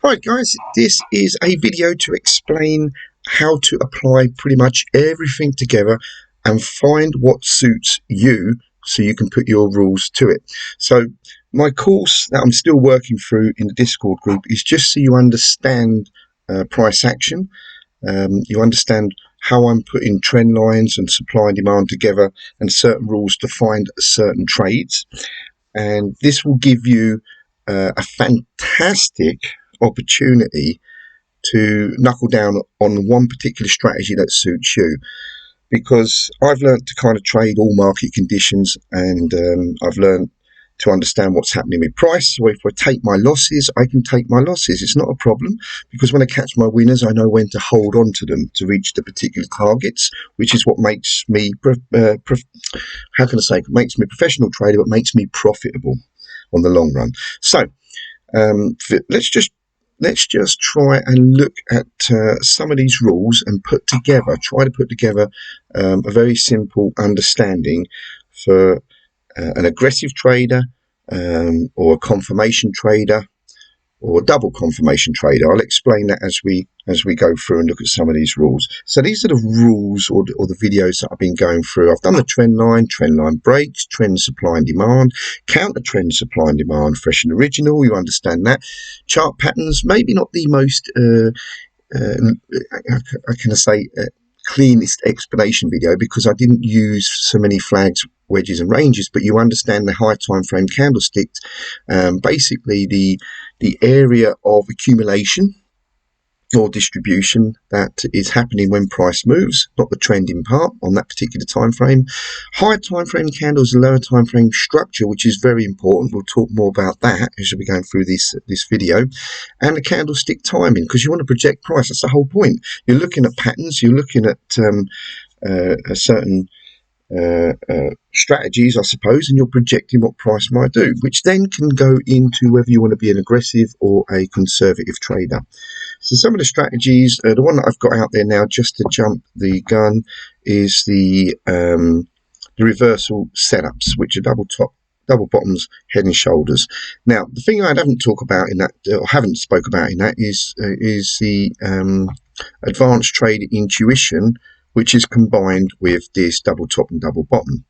Hi guys, this is a video to explain how to apply pretty much everything together and find what suits you so you can put your rules to it. So my course that I'm still working through in the Discord group is just so you understand price action. You understand how I'm putting trend lines and supply and demand together and certain rules to find certain trades. And this will give you a fantastic opportunity to knuckle down on one particular strategy that suits you, because I've learned to kind of trade all market conditions, and I've learned to understand what's happening with price. So if I take my losses, I can take my losses. It's not a problem, because when I catch my winners, I know when to hold on to them to reach the particular targets, which is what makes me how can I say, makes me a professional trader, but makes me profitable on the long run. So let's just try and look at some of these rules and try to put together a very simple understanding for an aggressive trader, or a confirmation trader, or a double confirmation trader. I'll explain that as we go through and look at some of these rules. So these are the rules or the videos that I've been going through. I've done the trend line breaks, trend supply and demand, counter trend supply and demand, fresh and original. You understand that. Chart patterns, maybe not the most how can I say, cleanest explanation video, because I didn't use so many flags, wedges and ranges, but you understand the high time frame candlesticks, basically the area of accumulation or distribution that is happening when price moves, not the trending part on that particular time frame. High time frame candles, lower time frame structure, which is very important. We'll talk more about that as we're going through this video. And the candlestick timing, because you want to project price. That's the whole point. You're looking at patterns, you're looking at a certain strategies, I suppose, and you're projecting what price might do, which then can go into whether you want to be an aggressive or a conservative trader. So some of the strategies, the one that I've got out there now, just to jump the gun, is the reversal setups, which are double top, double bottoms, head and shoulders. Now, the thing I haven't spoke about in that is the advanced trade intuition, which is combined with this double top and double bottom.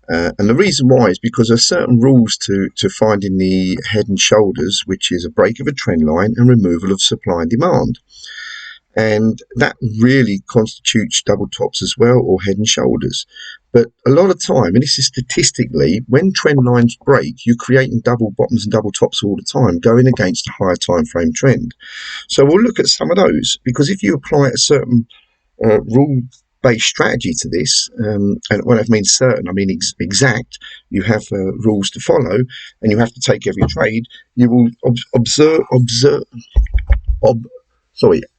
And the reason why is because there are certain rules to finding the head and shoulders, which is a break of a trend line and removal of supply and demand. And that really constitutes double tops as well, or head and shoulders. But a lot of time, and this is statistically, when trend lines break, you're creating double bottoms and double tops all the time, going against a higher time frame trend. So we'll look at some of those, because if you apply a certain rule-based strategy to this, and when I mean certain, I mean exact. You have rules to follow, and you have to take every trade. You will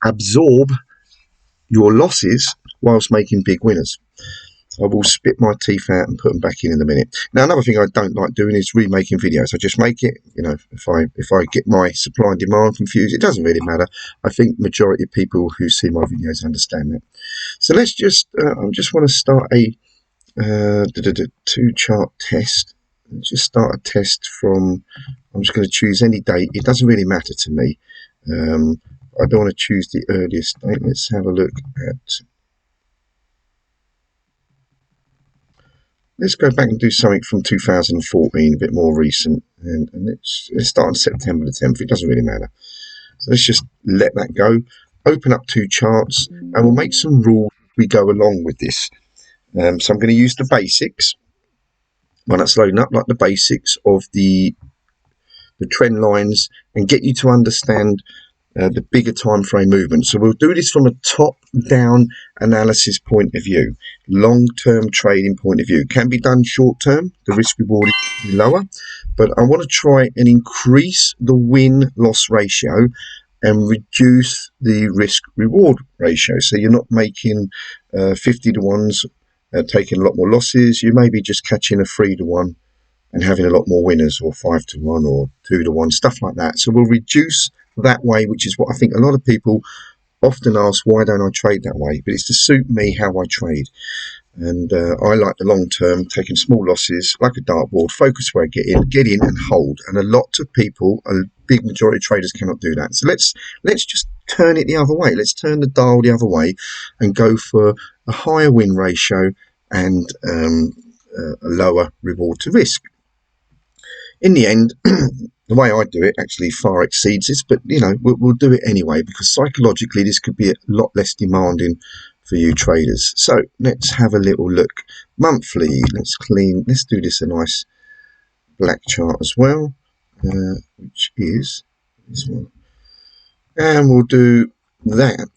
absorb your losses whilst making big winners. I will spit my teeth out and put them back in a minute. Now, another thing I don't like doing is remaking videos. I just make it, if I get my supply and demand confused, it doesn't really matter. I think majority of people who see my videos understand that. So let's just, I just want to start a two chart test. Let's just start a test from, I'm just going to choose any date. It doesn't really matter to me. I don't want to choose the earliest date. Let's have a look at, let's go back and do something from 2014, a bit more recent, and let's start on September the 10th. It doesn't really matter. So let's just let that go. Open up two charts, and we'll make some rules as we go along with this. So I'm going to use the basics. When that's loading up, like the basics of the trend lines, and get you to understand the bigger time frame movement. So we'll do this from a top-down analysis point of view, long-term trading point of view. It can be done short-term. The risk-reward is lower, but I want to try and increase the win-loss ratio and reduce the risk-reward ratio. So you're not making 50 to 1s, taking a lot more losses. You may be just catching a 3 to 1 and having a lot more winners, or 5 to 1 or 2 to 1, stuff like that. So we'll reduce that way, which is what I think a lot of people often ask, why don't I trade that way? But it's to suit me how I trade. And I like the long term, taking small losses like a dartboard, focus where I get in and hold. And a lot of people, a big majority of traders cannot do that. So let's just turn it the other way. Let's turn the dial the other way and go for a higher win ratio and a lower reward to risk. In the end, the way I do it actually far exceeds this, but you know, we'll do it anyway because psychologically this could be a lot less demanding for you traders. So let's have a little look. Monthly, let's do this a nice black chart as well, which is this one. And we'll do that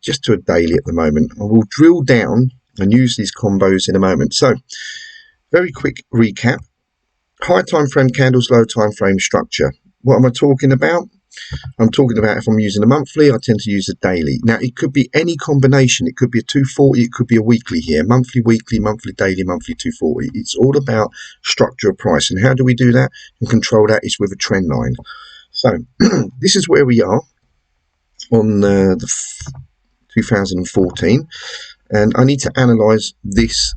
just to a daily at the moment. I will drill down and use these combos in a moment. So very quick recap. High time frame candles, low time frame structure. What am I talking about? I'm talking about if I'm using a monthly, I tend to use a daily. Now, it could be any combination. It could be a 240, it could be a weekly here. Monthly, weekly, monthly, daily, monthly, 240. It's all about structure of price. And how do we do that and control that is with a trend line. So this is where we are on the 2014. And I need to analyze this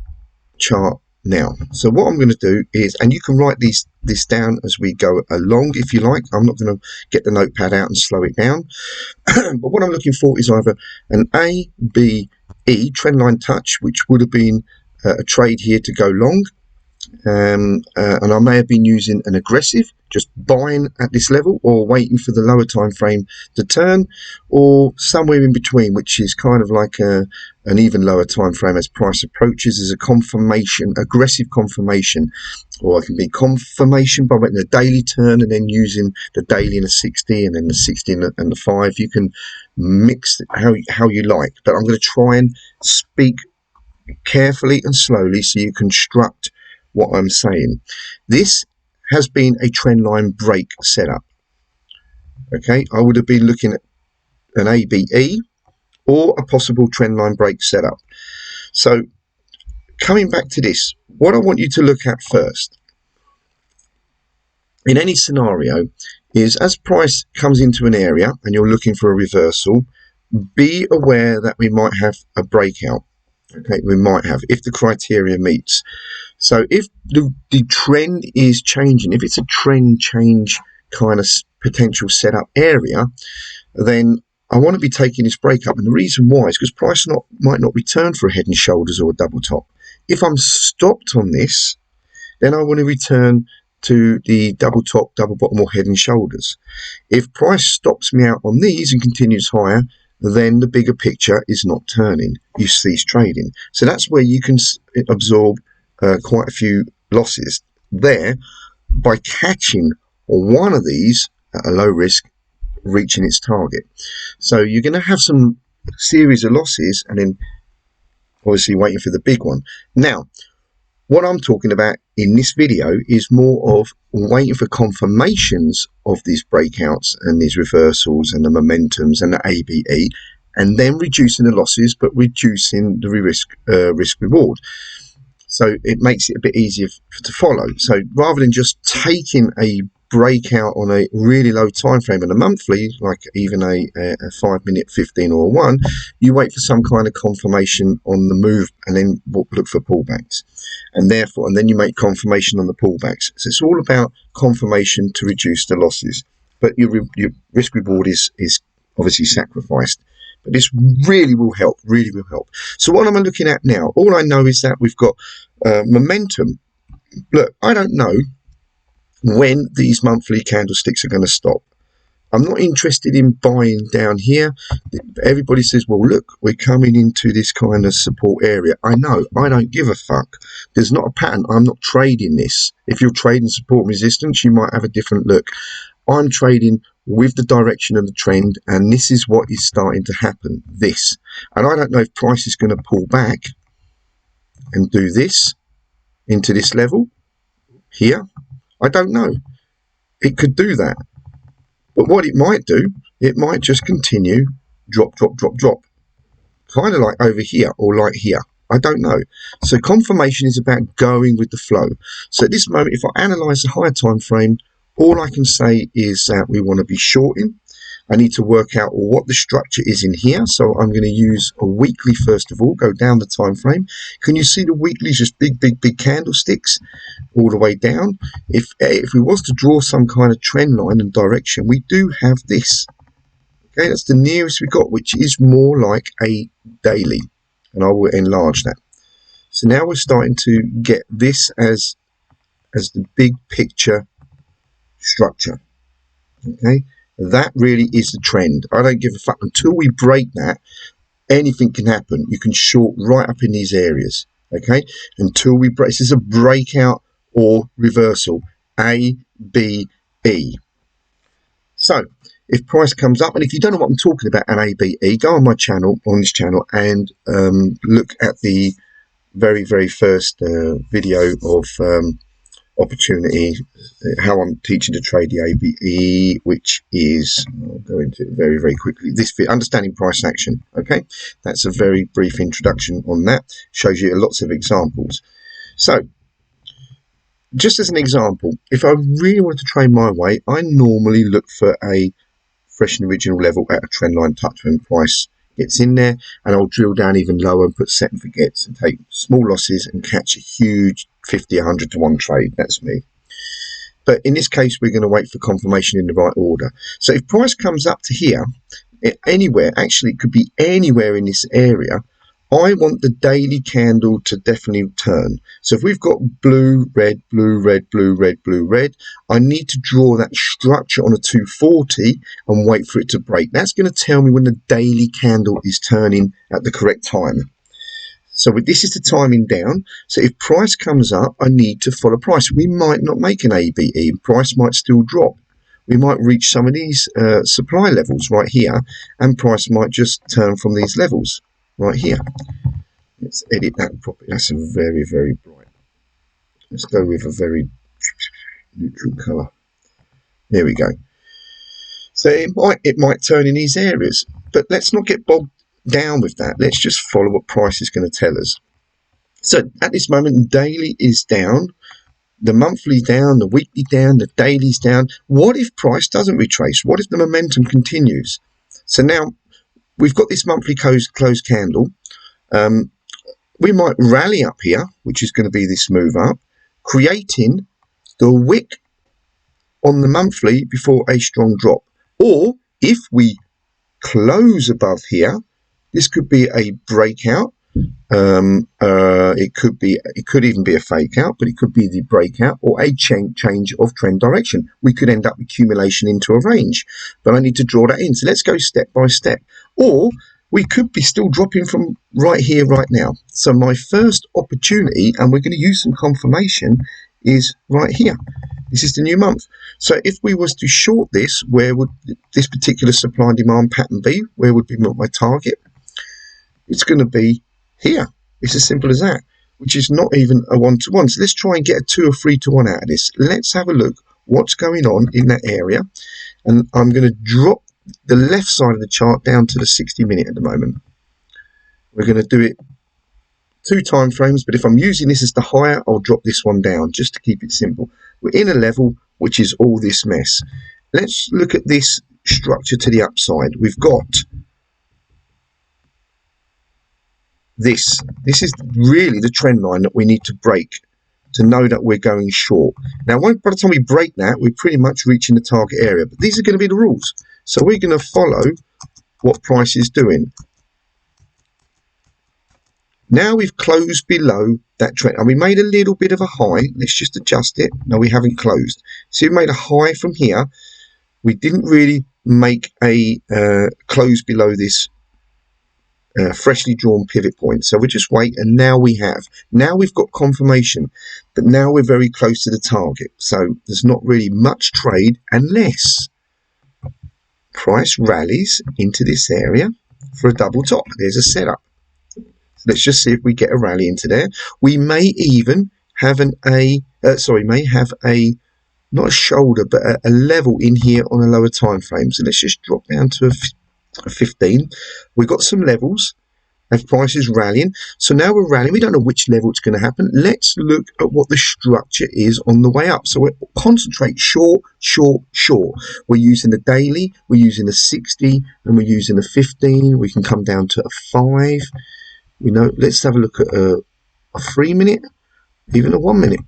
chart now. So what I'm going to do is, and you can write this down as we go along if you like. I'm not going to get the notepad out and slow it down. But what I'm looking for is either an A, B, E trendline touch, which would have been a trade here to go long. And I may have been using an aggressive, just buying at this level or waiting for the lower time frame to turn, or somewhere in between, which is kind of like an even lower time frame as price approaches as a confirmation, aggressive confirmation, or it can be confirmation by waiting a daily turn and then using the daily in a 60 and then the 60 and the 5. You can mix it how you like, but I'm going to try and speak carefully and slowly so you construct what I'm saying. This has been a trend line break setup. Okay, I would have been looking at an ABE or a possible trend line break setup. So coming back to this, what I want you to look at first in any scenario is as price comes into an area and you're looking for a reversal, be aware that we might have a breakout. Okay, we might have, if the criteria meets. So if the trend is changing, if it's a trend change kind of potential setup area, then I want to be taking this breakup. And the reason why is because price might not return for a head and shoulders or a double top. If I'm stopped on this, then I want to return to the double top, double bottom or head and shoulders. If price stops me out on these and continues higher, then the bigger picture is not turning. You cease trading. So that's where you can absorb quite a few losses there by catching one of these at a low risk reaching its target. So you're going to have some series of losses and then obviously waiting for the big one. Now, what I'm talking about in this video is more of waiting for confirmations of these breakouts and these reversals and the momentums and the ABE, and then reducing the losses, but reducing the risk reward. So it makes it a bit easier to follow. So rather than just taking a breakout on a really low time frame in a monthly, like even a 5 minute, 15 or a 1, you wait for some kind of confirmation on the move and then look for pullbacks, and then you make confirmation on the pullbacks. So it's all about confirmation to reduce the losses, but your risk reward is obviously sacrificed. But this really will help. So what am I looking at now? All I know is that we've got momentum. Look, I don't know when these monthly candlesticks are going to stop. I'm not interested in buying down here. Everybody says, well, look, we're coming into this kind of support area. I know, I don't give a fuck. There's not a pattern. I'm not trading this. If you're trading support and resistance, you might have a different look. I'm trading with the direction of the trend, and this is what is starting to happen, this. And I don't know if price is going to pull back and do this into this level here. I don't know. It could do that. But what it might do, it might just continue drop. Kind of like over here or like here. I don't know. So confirmation is about going with the flow. So at this moment, if I analyze the higher time frame, all I can say is that we want to be shorting. I need to work out what the structure is in here. So I'm going to use a weekly first of all, go down the time frame. Can you see the weeklies, just big candlesticks all the way down? If we was to draw some kind of trend line and direction, we do have this. Okay, that's the nearest we got, which is more like a daily, and I will enlarge that. So now we're starting to get this as the big picture structure. Okay, that really is the trend. I don't give a fuck until we break that. Anything can happen. You can short right up in these areas. Okay, until we break. This is a breakout or reversal. A, B, E. So if price comes up, and if you don't know what I'm talking about, an ABE, go on my channel, on this channel, and look at the very first video of opportunity, how I'm teaching to trade the ABE, which is, I'll go into it very quickly, this understanding price action. Okay, that's a very brief introduction on that. Shows you lots of examples. So just as an example, if I really wanted to trade my way, I normally look for a fresh and original level at a trend line touch when price gets in there, and I'll drill down even lower and put set and forgets and take small losses and catch a huge 50, 100 to 1 trade. That's me. But in this case, we're going to wait for confirmation in the right order. So if price comes up to here, anywhere, actually it could be anywhere in this area, I want the daily candle to definitely turn. So if we've got blue, red, blue, red, blue, red, blue, red, I need to draw that structure on a 240 and wait for it to break. That's going to tell me when the daily candle is turning at the correct time. So this is the timing down. So if price comes up, I need to follow price. We might not make an ABE. Price might still drop. We might reach some of these supply levels right here, and price might just turn from these levels right here. Let's edit that properly. That's a very bright. Let's go with a very neutral color. There we go. So it might turn in these areas, but let's not get bogged down with that. Let's just follow what price is going to tell us. So at this moment, the daily is down, the monthly down, the weekly down, the daily's down. What if price doesn't retrace? What if the momentum continues? So now we've got this monthly closed candle. We might rally up here, which is going to be this move up, creating the wick on the monthly before a strong drop. Or if we close above here, this could be a breakout. It could even be a fake out, but it could be the breakout or a change of trend direction. We could end up accumulation into a range, but I need to draw that in. So let's go step by step. Or we could be still dropping from right here, right now. So my first opportunity, and we're going to use some confirmation, is right here. This is the new month. So if we was to short this, where would this particular supply and demand pattern be? Where would be my target? It's going to be here. It's as simple as that, which is not even a 1-to-1. So let's try and get a 2 or 3-to-1 out of this. Let's have a look what's going on in that area. And I'm going to drop the left side of the chart down to the 60-minute at the moment. We're going to do it 2 time frames, but if I'm using this as the higher, I'll drop this one down just to keep it simple. We're in a level which is all this mess. Let's look at this structure to the upside. We've got this. This is really the trend line that we need to break to know that we're going short. Now, by the time we break that, we're pretty much reaching the target area. But these are going to be the rules. So we're going to follow what price is doing. Now we've closed below that trend, and we made a little bit of a high. Let's just adjust it. No, we haven't closed. See, we made a high from here. We didn't really make a close below this freshly drawn pivot point. So we just wait, and now we have. Now we've got confirmation, but now we're very close to the target. So there's not really much trade unless price rallies into this area for a double top. There's a setup. Let's just see if we get a rally into there. We may even have not a shoulder, but a level in here on a lower time frame. So let's just drop down to a 15. We've got some levels. as prices rallying. So now we're rallying. We don't know which level it's going to happen. Let's look at what the structure is on the way up. So we concentrate short, short, short. We're using the daily, we're using the 60, and we're using the 15. We can come down to a 5. You know, let's have a look at a 3 minute, even a 1 minute.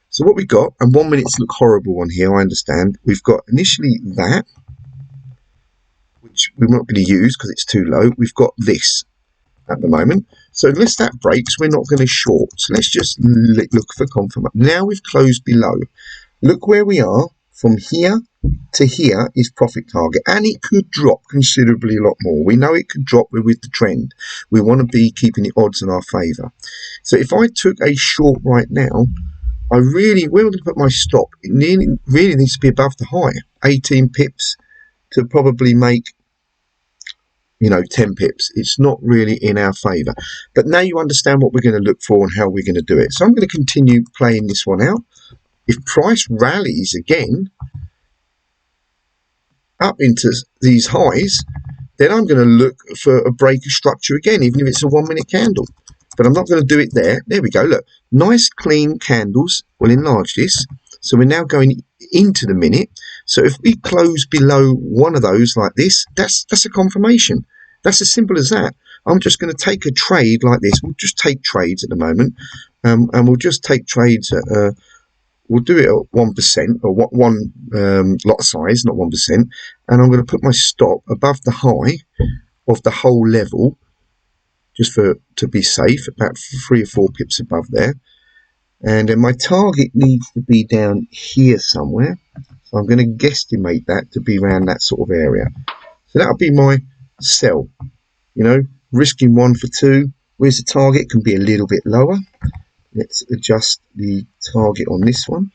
So what we got, and 1 minutes look horrible on here, I understand. We've got initially that, which we're not going to use because it's too low. We've got this at the moment. So unless that breaks, we're not going to short. So let's just look for confirmation. Now we've closed below. Look where we are. From here to here is profit target, and it could drop considerably a lot more. We know it could drop with the trend. We want to be keeping the odds in our favour. So if I took a short right now, where am I going to put my stop? It really needs to be above the high, 18 pips to probably make, you know, 10 pips. It's not really in our favour. But now you understand what we're going to look for and how we're going to do it. So I'm going to continue playing this one out. If price rallies again up into these highs, then I'm going to look for a break of structure again, even if it's a 1 minute candle. But I'm not going to do it there. There we go. Look, nice clean candles. We'll enlarge this. So we're now going into the minute. So if we close below one of those like this, that's a confirmation. That's as simple as that. I'm just going to take a trade like this. We'll just take trades at the moment. And we'll just take trades at... we'll do it at 1% or one lot size, not 1%. And I'm going to put my stop above the high of the whole level, just to be safe, about 3 or 4 pips above there. And then my target needs to be down here somewhere. So I'm going to guesstimate that to be around that sort of area. So that'll be my sell. You know, risking 1 for 2. Where's the target? Can be a little bit lower. Let's adjust the target on this one.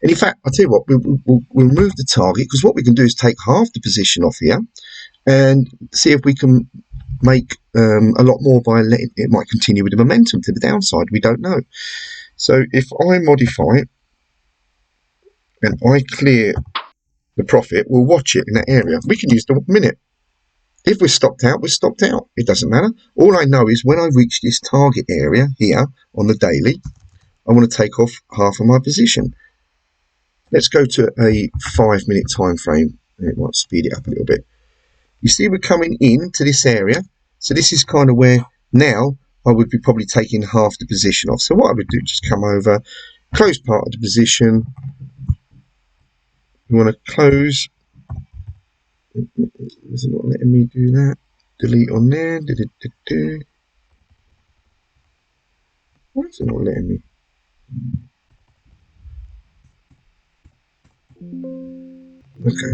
And in fact, I'll tell you what, we'll move the target, because what we can do is take half the position off here and see if we can make a lot more by letting it might continue with the momentum to the downside. We don't know. So if I modify it and I clear the profit, we'll watch it in that area. We can use the minute. If we're stopped out, we're stopped out. It doesn't matter. All I know is when I reach this target area here on the daily, I want to take off half of my position. Let's go to a 5 minute time frame. It might speed it up a little bit. You see we're coming into this area. So this is kind of where now I would be probably taking half the position off. So what I would do, just come over, close part of the position. We want to close. Is it not letting me do that? Delete on there. Why is it not letting me? Okay.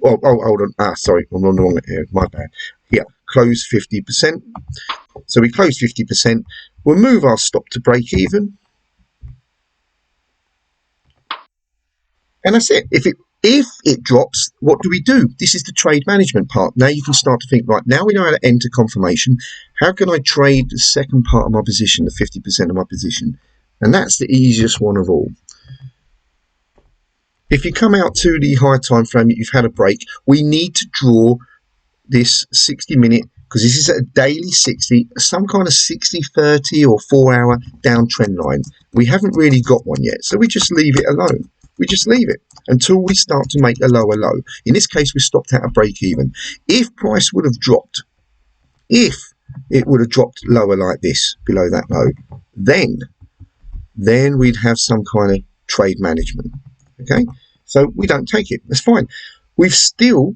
Oh, hold on. Sorry, I'm on the wrong here. My bad. Here, close 50%. So we close 50%. We'll move our stop to break even. And that's it. If it drops, what do we do? This is the trade management part. Now you can start to think, right, now we know how to enter confirmation. How can I trade the second part of my position, the 50% of my position? And that's the easiest one of all. If you come out to the high time frame, you've had a break, we need to draw this 60 minute, because this is a daily 60, some kind of 60-30 or 4-hour downtrend line. We haven't really got one yet, so we just leave it alone. We just leave it until we start to make a lower low. In this case, we stopped at a break even. If price would have dropped, if it would have dropped lower like this, below that low, then we'd have some kind of trade management. Okay, so we don't take it. That's fine. We still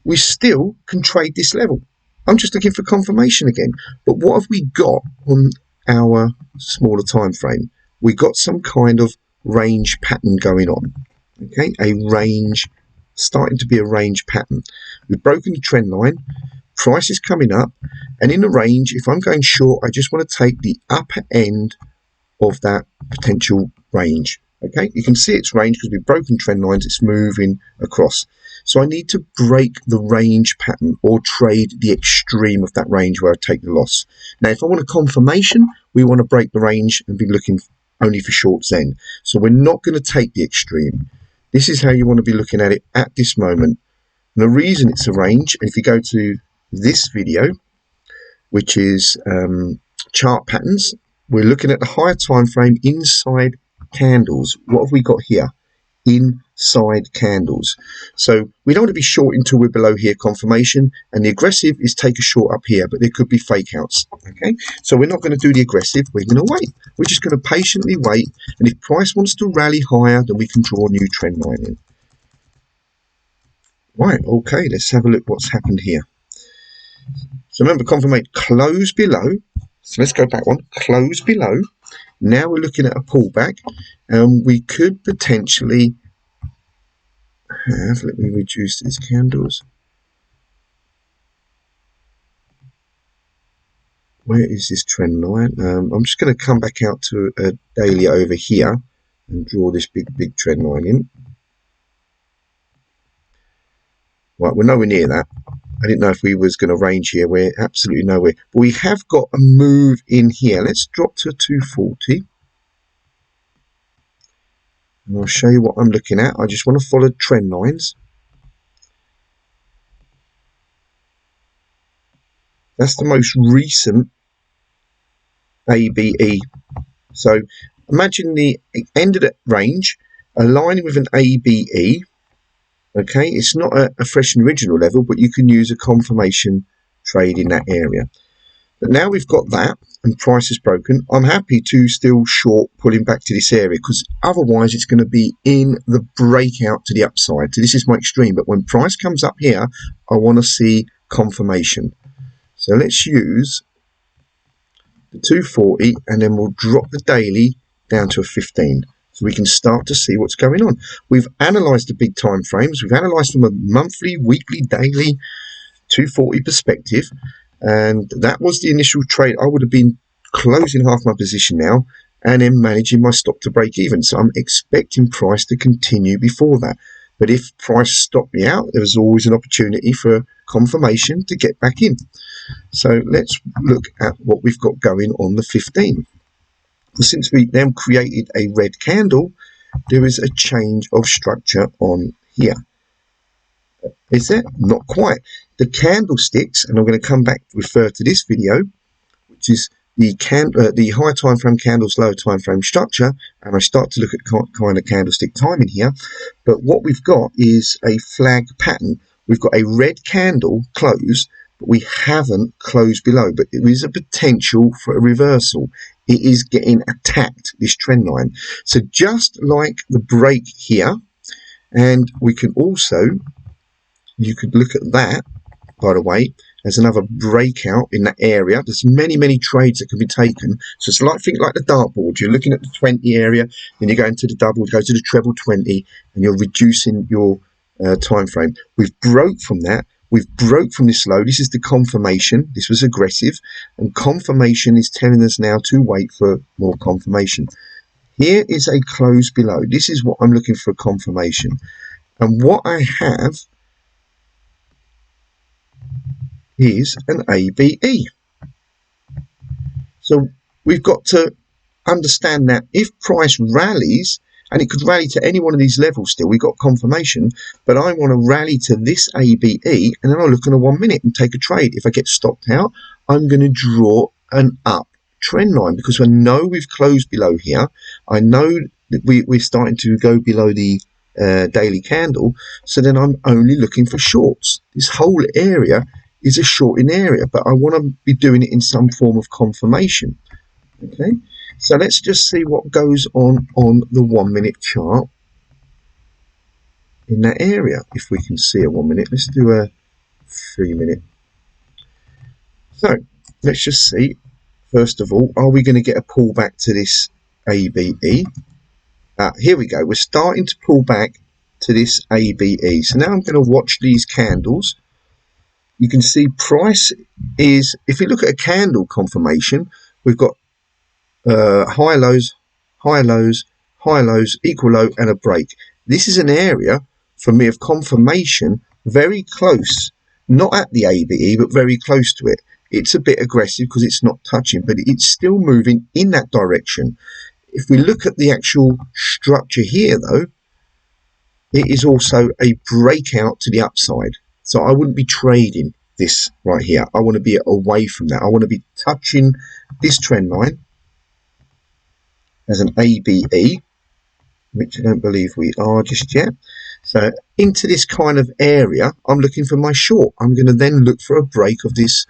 can trade this level. I'm just looking for confirmation again. But what have we got on our smaller time frame? We got some kind of range pattern going on. Okay, a range, starting to be a range pattern. We've broken the trend line. Price is coming up, and in the range, if I'm going short, I just want to take the upper end of that potential range. Okay, you can see it's range because we've broken trend lines, it's moving across. So I need to break the range pattern or trade the extreme of that range where I take the loss. Now, if I want a confirmation, we want to break the range and be looking only for shorts then. So we're not going to take the extreme. This is how you want to be looking at it at this moment. And the reason it's a range, if you go to this video, which is chart patterns, we're looking at the higher time frame inside candles. What have we got here? Inside candles. So we don't want to be short until we're below here, confirmation, and the aggressive is take a short up here, but there could be fake outs. Okay, so we're not going to do the aggressive, we're going to wait. We're just going to patiently wait, and if price wants to rally higher, then we can draw a new trend line in. Right, okay, let's have a look what's happened here. So remember, confirmation, close below. So let's go back one, close below. Now we're looking at a pullback, and we could potentially have, let me reduce these candles. Where is this trend line? I'm just going to come back out to a daily over here and draw this big trend line in. Right, we're nowhere near that. I didn't know if we was going to range here. We're absolutely nowhere. But we have got a move in here. Let's drop to 240. And I'll show you what I'm looking at. I just want to follow trend lines. That's the most recent ABE. So imagine the end of the range aligning with an ABE. Okay, it's not a fresh and original level, but you can use a confirmation trade in that area. But now we've got that and price is broken, I'm happy to still short pulling back to this area, because otherwise it's going to be in the breakout to the upside. So this is my extreme, but when price comes up here, I want to see confirmation. So let's use the 240 and then we'll drop the daily down to a 15. So we can start to see what's going on. We've analysed the big time frames. We've analysed from a monthly, weekly, daily, 240 perspective. And that was the initial trade. I would have been closing half my position now and then managing my stop to break even. So I'm expecting price to continue before that. But if price stopped me out, there was always an opportunity for confirmation to get back in. So let's look at what we've got going on the 15. Since we now created a red candle, there is a change of structure on here. Is there? Not quite. The candlesticks, and I'm going to come back to refer to this video, which is the high time frame candles, lower time frame structure, and I start to look at kind of candlestick timing here. But what we've got is a flag pattern. We've got a red candle close, but we haven't closed below, but there is a potential for a reversal. It is getting attacked, this trend line. So just like the break here, and we can also, you could look at that, by the way, as another breakout in that area. There's many trades that can be taken. So it's like, think like the dartboard. You're looking at the 20 area, then you go into the double, go to the treble 20, and you're reducing your time frame. We've broke from that. We've broke from this low. This is the confirmation. This was aggressive, and confirmation is telling us now to wait for more confirmation. Here is a close below. This is what I'm looking for, confirmation. And what I have is an ABE. So we've got to understand that if price rallies, and it could rally to any one of these levels still, we've got confirmation, but I want to rally to this ABE, and then I'll look in a 1 minute and take a trade. If I get stopped out, I'm going to draw an up trend line, because I know we've closed below here. I know that we're starting to go below the daily candle, so then I'm only looking for shorts. This whole area is a shorting area, but I want to be doing it in some form of confirmation. Okay, so let's just see what goes on the 1 minute chart in that area. If we can see a 1 minute, let's do a 3 minute. So let's just see, first of all, are we going to get a pullback to this ABE? Here we go. We're starting to pull back to this ABE. So now I'm going to watch these candles. You can see price is, if you look at a candle confirmation, we've got high lows, high lows, high lows, equal low, and a break. This is an area for me of confirmation, very close, not at the ABE, but very close to it. It's a bit aggressive because it's not touching, but it's still moving in that direction. If we look at the actual structure here, though, it is also a breakout to the upside. So I wouldn't be trading this right here. I want to be away from that. I want to be touching this trend line as an ABE, which I don't believe we are just yet. So into this kind of area, I'm looking for my short. I'm going to then look for a break of this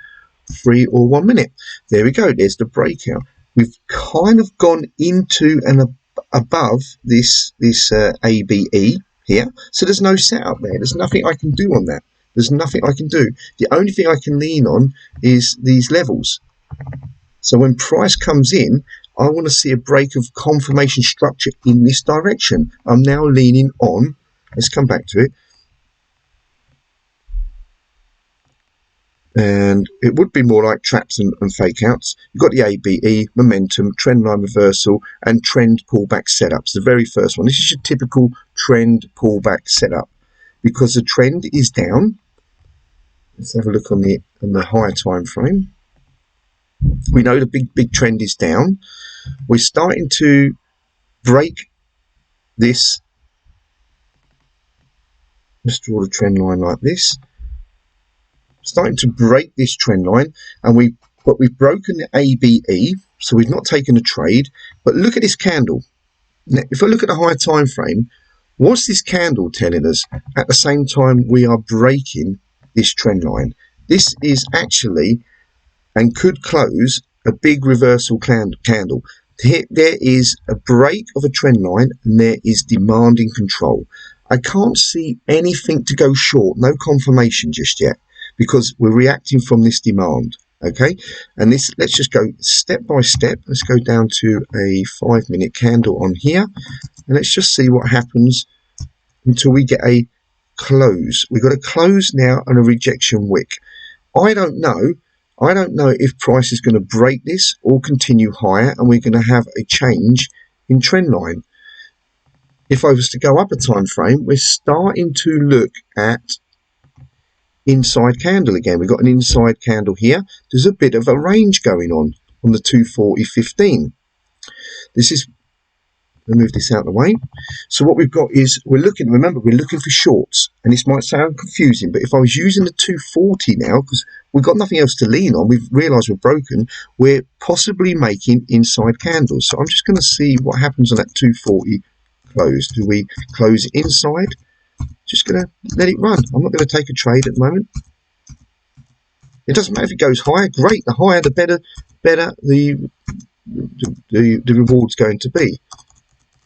3 or 1 minute. There we go. There's the breakout. We've kind of gone into and above this ABE here. So there's no setup there. There's nothing I can do on that. There's nothing I can do. The only thing I can lean on is these levels. So when price comes in, I want to see a break of confirmation structure in this direction. I'm now leaning on, let's come back to it. And it would be more like traps and fake outs. You've got the ABE, momentum, trend line reversal, and trend pullback setups. The very first one. This is your typical trend pullback setup. Because the trend is down. Let's have a look on the higher time frame. We know the big trend is down. We're starting to break this. Let's draw the trend line like this. Starting to break this trend line, and we've broken the ABE, so we've not taken a trade. But look at this candle. Now, if I look at the higher time frame, what's this candle telling us? At the same time, we are breaking this trend line. This is actually, and could close, a big reversal candle. Here, there is a break of a trend line, and there is demand in control. I can't see anything to go short, no confirmation just yet, because we're reacting from this demand. Okay, and this, let's just go step by step. Let's go down to a 5-minute candle on here, and let's just see what happens until we get a close. We've got a close now and a rejection wick. I don't know if price is going to break this or continue higher, and we're going to have a change in trend line. If I was to go up a time frame, we're starting to look at inside candle again. We've got an inside candle here. There's a bit of a range going on the 240.15. This is, let me move this out of the way. So what we've got is, remember, we're looking for shorts, and this might sound confusing, but if I was using the 240 now, because we've got nothing else to lean on, we've realized we're broken, we're possibly making inside candles. So I'm just going to see what happens on that 240 close. Do we close inside? Just going to let it run. I'm not going to take a trade at the moment. It doesn't matter if it goes higher. Great, the higher the better the reward's going to be.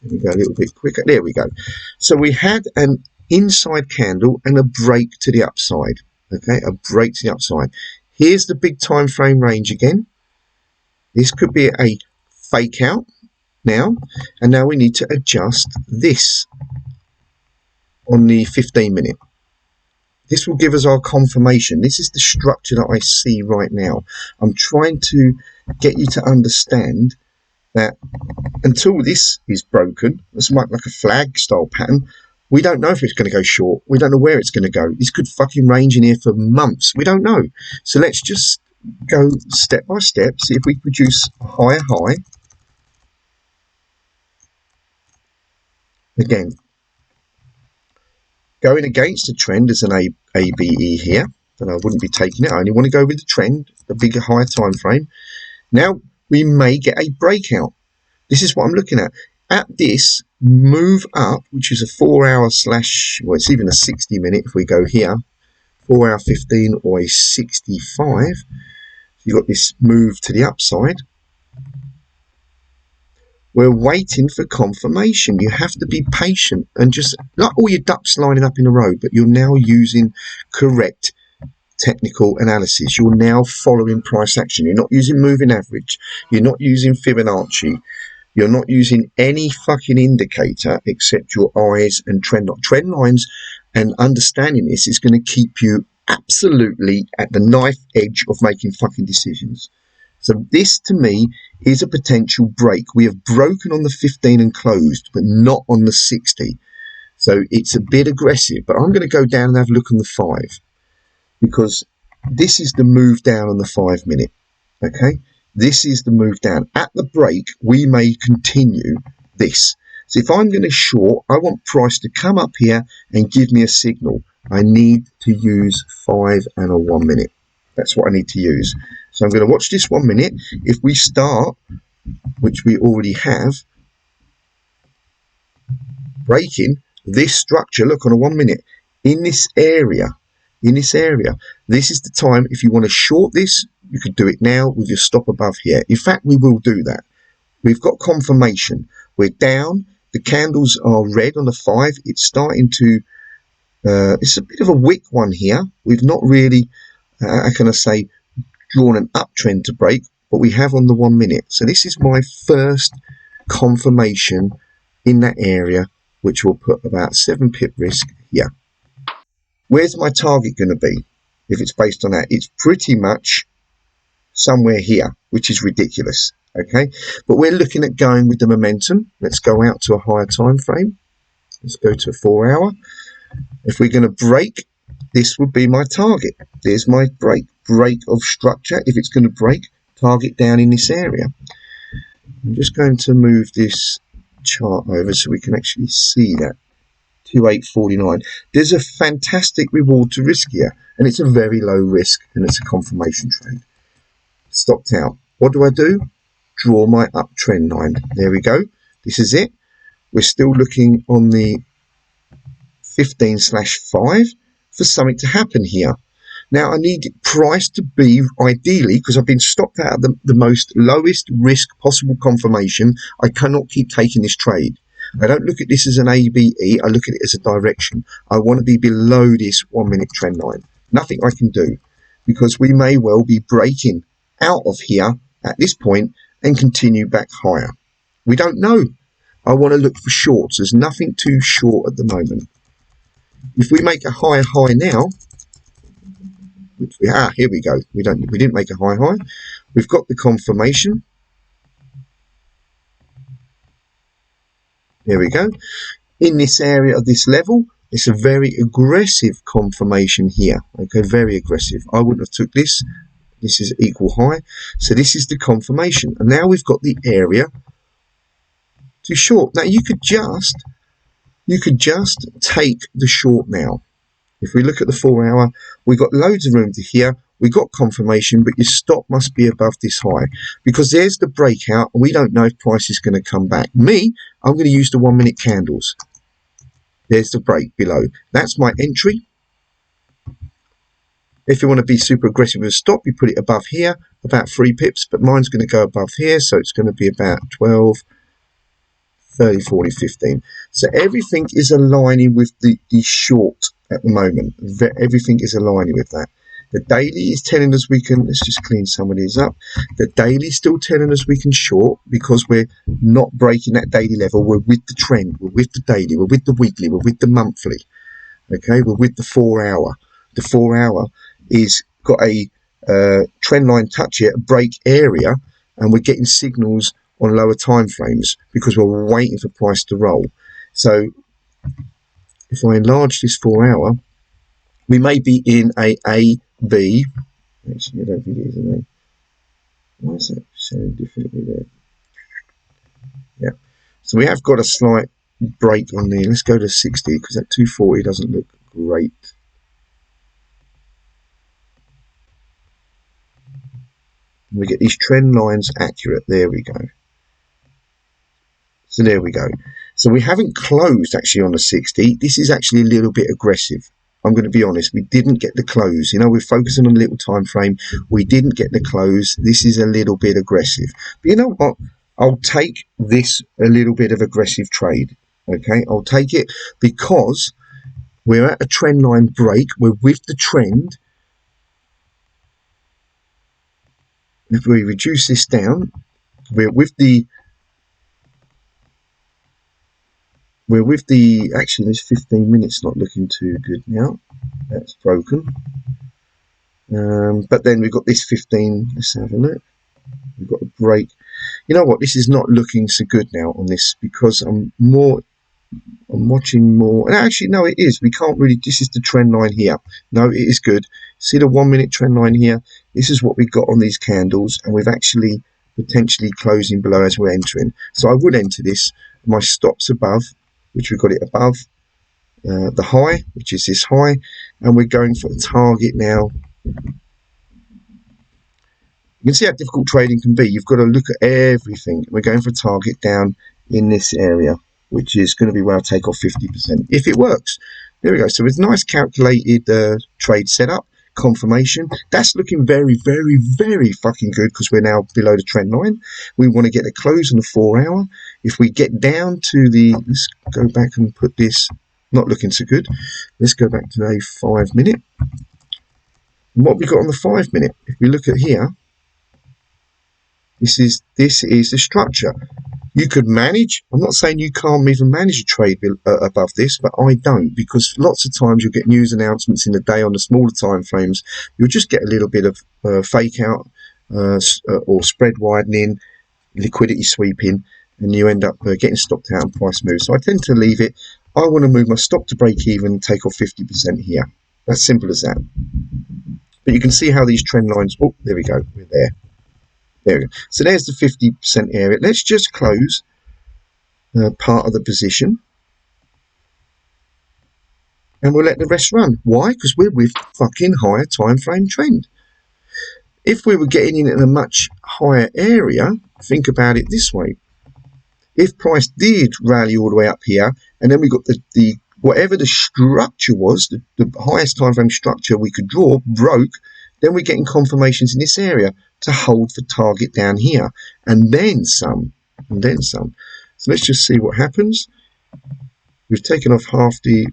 Let me go a little bit quicker. There we go. So we had an inside candle and a break to the upside. Okay, a break to the upside. Here's the big time frame range again. This could be a fake out now, and now we need to adjust this on the 15-minute. This will give us our confirmation. This is the structure that I see right now. I'm trying to get you to understand that until this is broken, it's like a flag style pattern, we don't know if it's going to go short. We don't know where it's going to go. This could fucking range in here for months. We don't know. So let's just go step by step, see if we produce a higher high. Again, going against the trend is an ABE here, but I wouldn't be taking it. I only want to go with the trend, the bigger, higher time frame. Now we may get a breakout. This is what I'm looking at. At this move up, which is a 4-hour / well, it's even a 60-minute if we go here, 4-hour 15 or a 65. You've got this move to the upside. We're waiting for confirmation. You have to be patient and just, not all your ducks lining up in a row, but you're now using correct technical analysis. You're now following price action. You're not using moving average. You're not using Fibonacci. You're not using any fucking indicator except your eyes and trend lines. And understanding this is going to keep you absolutely at the knife edge of making fucking decisions. So this, to me, is a potential break. We have broken on the 15 and closed, but not on the 60. So it's a bit aggressive. But I'm going to go down and have a look on the 5. Because this is the move down on the 5-minute. Okay? This is the move down. At the break, we may continue this. So if I'm going to short, I want price to come up here and give me a signal. I need to use 5 and a 1 minute. That's what I need to use. So I'm going to watch this 1 minute. If we start, which we already have, breaking this structure, look, on a 1 minute, in this area, this is the time. If you want to short this, you could do it now with your stop above here. In fact, we will do that. We've got confirmation. We're down. The candles are red on the 5. It's starting to, it's a bit of a wick one here. We've not really, how can I say, drawn an uptrend to break, but we have on the 1 minute. So this is my first confirmation in that area, which will put about 7 pip risk here. Where's my target going to be? If it's based on that, it's pretty much somewhere here, which is ridiculous. Okay, but we're looking at going with the momentum. Let's go out to a higher time frame. Let's go to a 4 hour. If we're going to break, this would be my target. There's my break of structure. If it's going to break, target down in this area. I'm just going to move this chart over so we can actually see that. 2849. There's a fantastic reward to risk here, and it's a very low risk, and it's a confirmation trade. Stopped out. What do? Draw my uptrend line. There we go. This is it. We're still looking on the 15/5 for something to happen here. Now I need price to be, ideally, because I've been stopped out of the most lowest risk possible confirmation. I cannot keep taking this trade. I don't look at this as an ABE. I look at it as a direction. I want to be below this 1 minute trend line. Nothing I can do, because we may well be breaking out of here at this point and continue back higher. We don't know. I want to look for shorts. There's nothing too short at the moment. If we make a higher high now, which here we go. We didn't make a high high. We've got the confirmation. There we go. In this area of this level, it's a very aggressive confirmation here. Okay, very aggressive. I wouldn't have took this. This is equal high. So this is the confirmation. And now we've got the area to short. Now you could just take the short now. If we look at the 4 hour, we've got loads of room to here. We got confirmation, but your stop must be above this high, because there's the breakout and we don't know if price is going to come back. I'm going to use the 1 minute candles. There's the break below. That's my entry. If you want to be super aggressive with a stop, you put it above here, about 3 pips, but mine's going to go above here, so it's going to be about 12, 30, 40, 15. So everything is aligning with the short at the moment. Everything is aligning with that. The daily is telling us we can, let's just clean some of these up. The daily is still telling us we can short, because we're not breaking that daily level. We're with the trend, we're with the daily, we're with the weekly, we're with the monthly. Okay, we're with the 4 hour. The 4 hour is got a trend line touch here, a break area, and we're getting signals on lower time frames because we're waiting for price to roll. So if I enlarge this 4 hour, we may be in a B. Actually, I don't think it is an A. Why is that showing differently there? Yeah. So we have got a slight break on there. Let's go to 60, because that 240 doesn't look great. We get these trend lines accurate. There we go. So there we go. So we haven't closed actually on the 60. This is actually a little bit aggressive. I'm going to be honest. We didn't get the close. You know, we're focusing on a little time frame. We didn't get the close. This is a little bit aggressive. But you know what? I'll take this a little bit of aggressive trade. Okay, I'll take it because we're at a trend line break. We're with the trend. If we reduce this down, we're with the actually this 15 minutes not looking too good now. That's broken. But then we've got this 15. Let's have a look. We've got a break. You know what? This is not looking so good now on this, because I'm watching more. And actually, no, it is. We can't really. This is the trend line here. No, it is good. See the 1 minute trend line here? This is what we've got on these candles, and we've actually potentially closing below as we're entering. So I would enter this. My stop's above, which we've got it above the high, which is this high, and we're going for a target now. You can see how difficult trading can be. You've got to look at everything. We're going for a target down in this area, which is going to be where I'll take off 50% if it works. There we go. So it's a nice calculated trade setup, confirmation. That's looking very, very, very fucking good because we're now below the trend line. We want to get a close on the 4 hour. If we get down to the, let's go back and put this, not looking so good. Let's go back to a 5 minute. And what we got on the 5 minute? If we look at here, this is the structure. You could manage. I'm not saying you can't even manage a trade above this, but I don't, because lots of times you'll get news announcements in the day on the smaller time frames. You'll just get a little bit of fake out or spread widening, liquidity sweeping, and you end up getting stopped out and price moves. So I tend to leave it. I want to move my stop to break even, take off 50% here. That's simple as that. But you can see how these trend lines. Oh, there we go. We're there. There we go. So there's the 50% area. Let's just close part of the position. And we'll let the rest run. Why? Because we're with fucking higher time frame trend. If we were getting in a much higher area, think about it this way. If price did rally all the way up here, and then we got the whatever the structure was, the highest time frame structure we could draw, broke, then we're getting confirmations in this area to hold for target down here, and then some, and then some. So let's just see what happens. We've taken off half the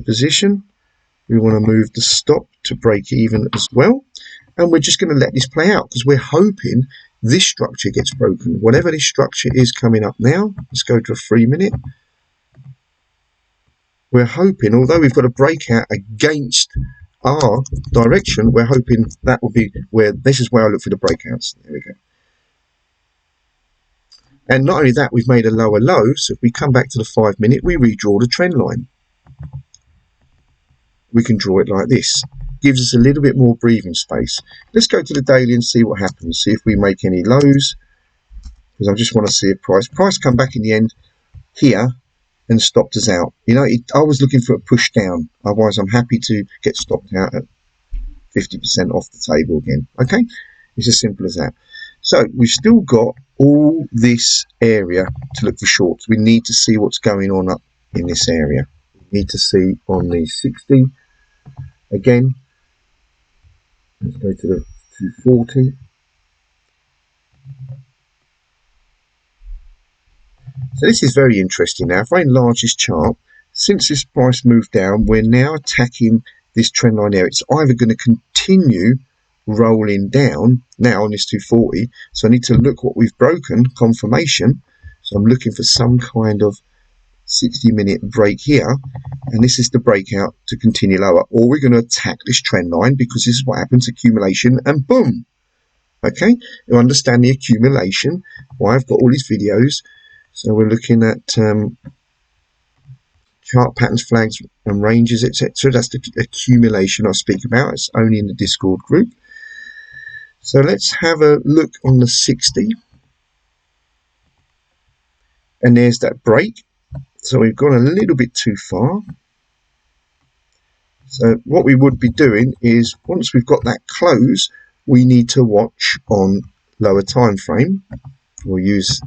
position. We want to move the stop to break even as well, and we're just going to let this play out because we're hoping this structure gets broken. Whatever this structure is coming up now, let's go to a 3 minute. We're hoping, although we've got a breakout against our direction, we're hoping that will be where, this is where I look for the breakouts. There we go. And not only that, we've made a lower low, so if we come back to the 5 minute, we redraw the trend line. We can draw it like this. Gives us a little bit more breathing space. Let's go to the daily and see what happens. See if we make any lows, because I just want to see a price come back in the end here and stopped us out. You know, I was looking for a push down. Otherwise, I'm happy to get stopped out at 50% off the table again. Okay, it's as simple as that. So we've still got all this area to look for shorts. We need to see what's going on up in this area. We need to see on the 60 again. Let's go to the 240. So this is very interesting now. If I enlarge this chart, since this price moved down, we're now attacking this trend line area. It's either going to continue rolling down now on this 240. So I need to look what we've broken, confirmation. So I'm looking for some kind of 60-minute break here. And this is the breakout to continue lower. Or we're going to attack this trend line because this is what happens, accumulation, and boom. Okay, you understand the accumulation, why I've got all these videos. So we're looking at chart patterns, flags and ranges, etc. That's the accumulation I speak about. It's only in the Discord group. So let's have a look on the 60. And there's that break. So we've gone a little bit too far. So what we would be doing is, once we've got that close, we need to watch on lower time frame. We'll use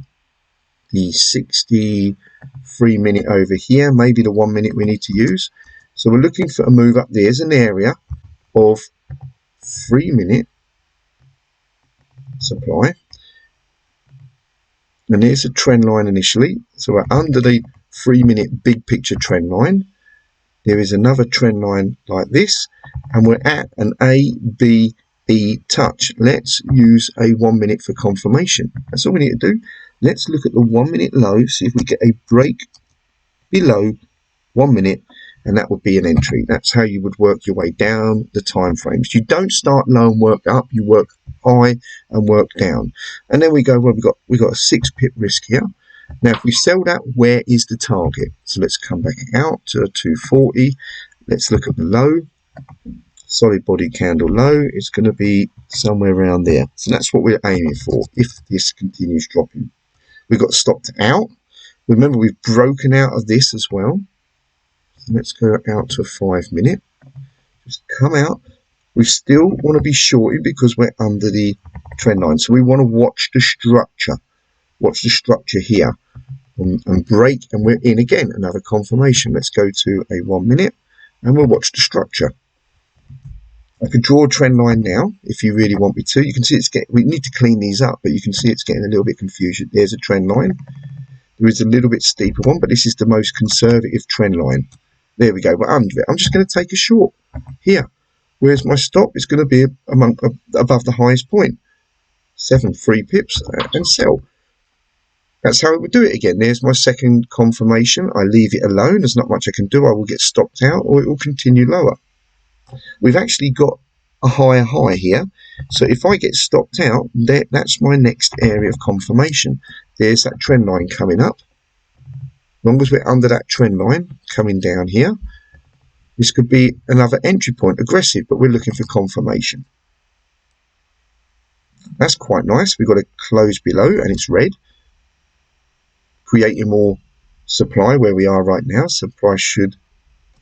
the 63 minute over here, maybe the 1 minute we need to use. So we're looking for a move up. There's an area of 3 minute supply, and there's a trend line initially. So we're under the 3 minute big picture trend line. There is another trend line like this, and we're at an A, B, E touch. Let's use a 1 minute for confirmation. That's all we need to do. Let's look at the 1 minute low, see if we get a break below 1 minute, and that would be an entry. That's how you would work your way down the time frames. You don't start low and work up, you work high and work down. And then we go, well, we've got a 6 pip risk here. Now if we sell that, where is the target? So let's come back out to a 240. Let's look at the low. Solid body candle low. It's going to be somewhere around there. So that's what we're aiming for if this continues dropping. We've got stopped out. Remember, we've broken out of this as well. So let's go out to a 5 minute. Just come out. We still want to be shorted because we're under the trend line. So we want to watch the structure. Watch the structure here. And break, and we're in again. Another confirmation. Let's go to a 1 minute and we'll watch the structure. I could draw a trend line now if you really want me to. You can see it's getting, we need to clean these up, but you can see it's getting a little bit confused. There's a trend line. There is a little bit steeper one, but this is the most conservative trend line. There we go. We're under it. I'm just going to take a short here. Where's my stop? It's going to be above the highest point. 3 pips and sell. That's how it would do it again. There's my second confirmation. I leave it alone. There's not much I can do. I will get stopped out or it will continue lower. We've actually got a higher high here. So if I get stopped out, that's my next area of confirmation. There's that trend line coming up. As long as we're under that trend line coming down here, this could be another entry point, aggressive, but we're looking for confirmation. That's quite nice. We've got a close below and it's red, creating more supply where we are right now. So price should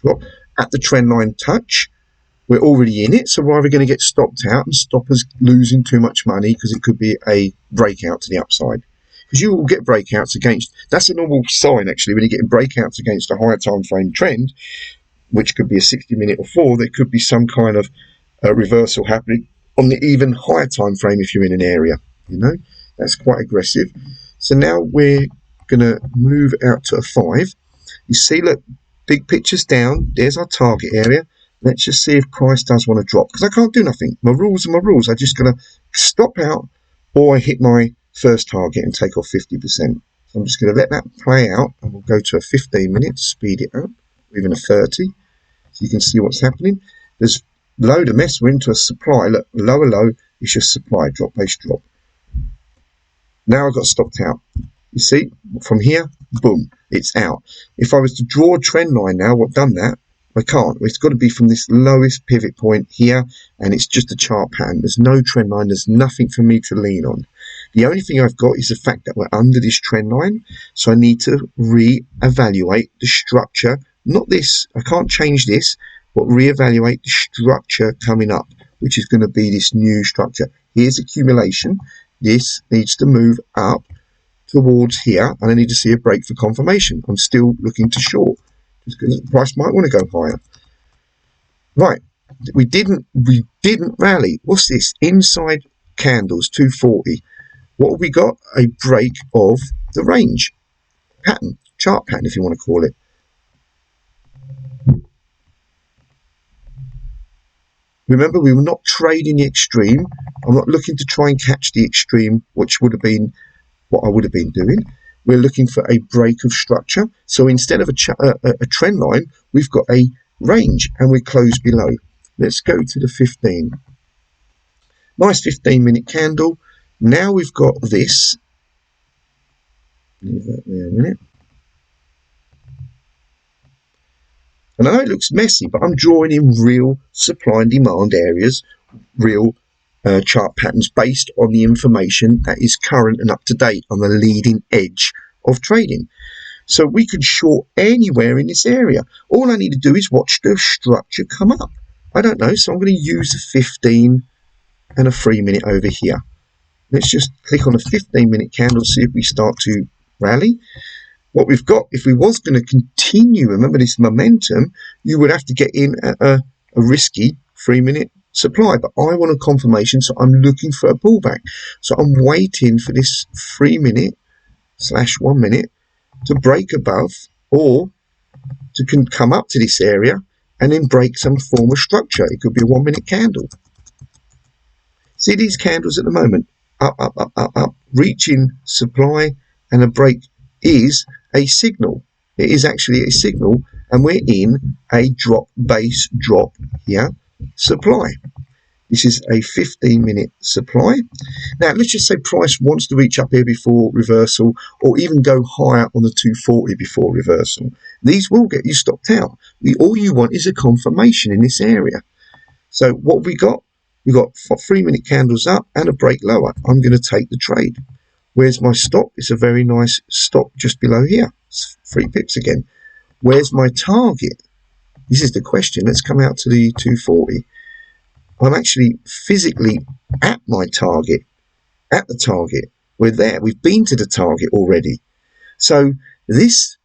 drop at the trend line touch. We're already in it, so we're either going to get stopped out and stop us losing too much money because it could be a breakout to the upside. Because you will get breakouts against, that's a normal sign actually, when you're getting breakouts against a higher time frame trend, which could be a 60 minute or 4, there could be some kind of reversal happening on the even higher time frame if you're in an area. You know, that's quite aggressive. So now we're going to move out to a 5. You see, look, big picture's down. There's our target area. Let's just see if price does want to drop, because I can't do nothing. My rules are my rules. I'm just going to stop out or I hit my first target and take off 50%. So I'm just going to let that play out, and we'll go to a 15 minute, speed it up, or even a 30, so you can see what's happening. There's a load of mess. We're into a supply. Look, lower low is just supply, drop, base drop. Now I got stopped out. You see, from here, boom, it's out. If I was to draw a trend line now, I've done that. I can't. It's got to be from this lowest pivot point here, and it's just a chart pattern. There's no trend line. There's nothing for me to lean on. The only thing I've got is the fact that we're under this trend line, so I need to re-evaluate the structure. Not this. I can't change this, but re-evaluate the structure coming up, which is going to be this new structure. Here's accumulation. This needs to move up towards here, and I need to see a break for confirmation. I'm still looking to short, because the price might want to go higher. Right, we didn't rally. What's this? Inside candles, 240. What have we got? A break of the range pattern, chart pattern, if you want to call it. Remember, we were not trading the extreme. I'm not looking to try and catch the extreme, which would have been what I would have been doing. We're looking for a break of structure. So instead of a trend line, we've got a range, and we close below. Let's go to the 15. Nice 15 minute candle. Now we've got this. Leave that there a minute. And I know it looks messy, but I'm drawing in real supply and demand areas, real chart patterns based on the information that is current and up to date on the leading edge of trading. So we could short anywhere in this area. All I need to do is watch the structure come up. I don't know, so I'm going to use a 15 and a 3 minute over here. Let's just click on a 15 minute candle to see if we start to rally. What we've got, if we was going to continue, remember this momentum, you would have to get in at a risky 3 minute supply, but I want a confirmation, so I'm looking for a pullback. So I'm waiting for this 3 minute / 1 minute to break above, or to come up to this area and then break some form of structure. It could be a 1 minute candle. See these candles at the moment, up, up, up, up, up, reaching supply, and a break is a signal. It is actually a signal, and we're in a drop, base drop here, supply. This is a 15 minute supply. Now let's just say price wants to reach up here before reversal, or even go higher on the 240 before reversal. These will get you stopped out. All you want is a confirmation in this area. So what have we got? We've got 3 minute candles up and a break lower. I'm going to take the trade. Where's my stop? It's a very nice stop just below here. It's 3 pips again. Where's my target? This is the question. Let's come out to the 240. I'm actually physically at my target, at the target. We're there. We've been to the target already. So this,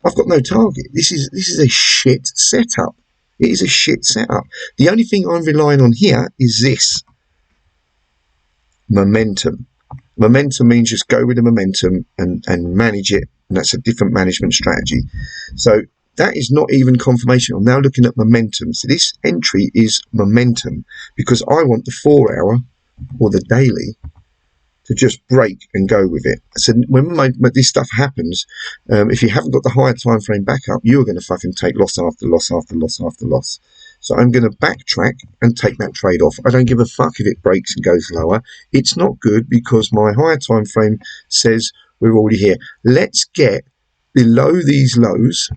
I've got no target. This is a shit setup. It is a shit setup. The only thing I'm relying on here is this. Momentum. Momentum means just go with the momentum and manage it. And that's a different management strategy. So that is not even confirmation. I'm now looking at momentum. So this entry is momentum because I want the 4 hour or the daily to just break and go with it. So when this stuff happens, if you haven't got the higher time frame backup, you're going to fucking take loss after loss after loss after loss. So I'm going to backtrack and take that trade off. I don't give a fuck if it breaks and goes lower. It's not good because my higher time frame says we're already here. Let's get below these lows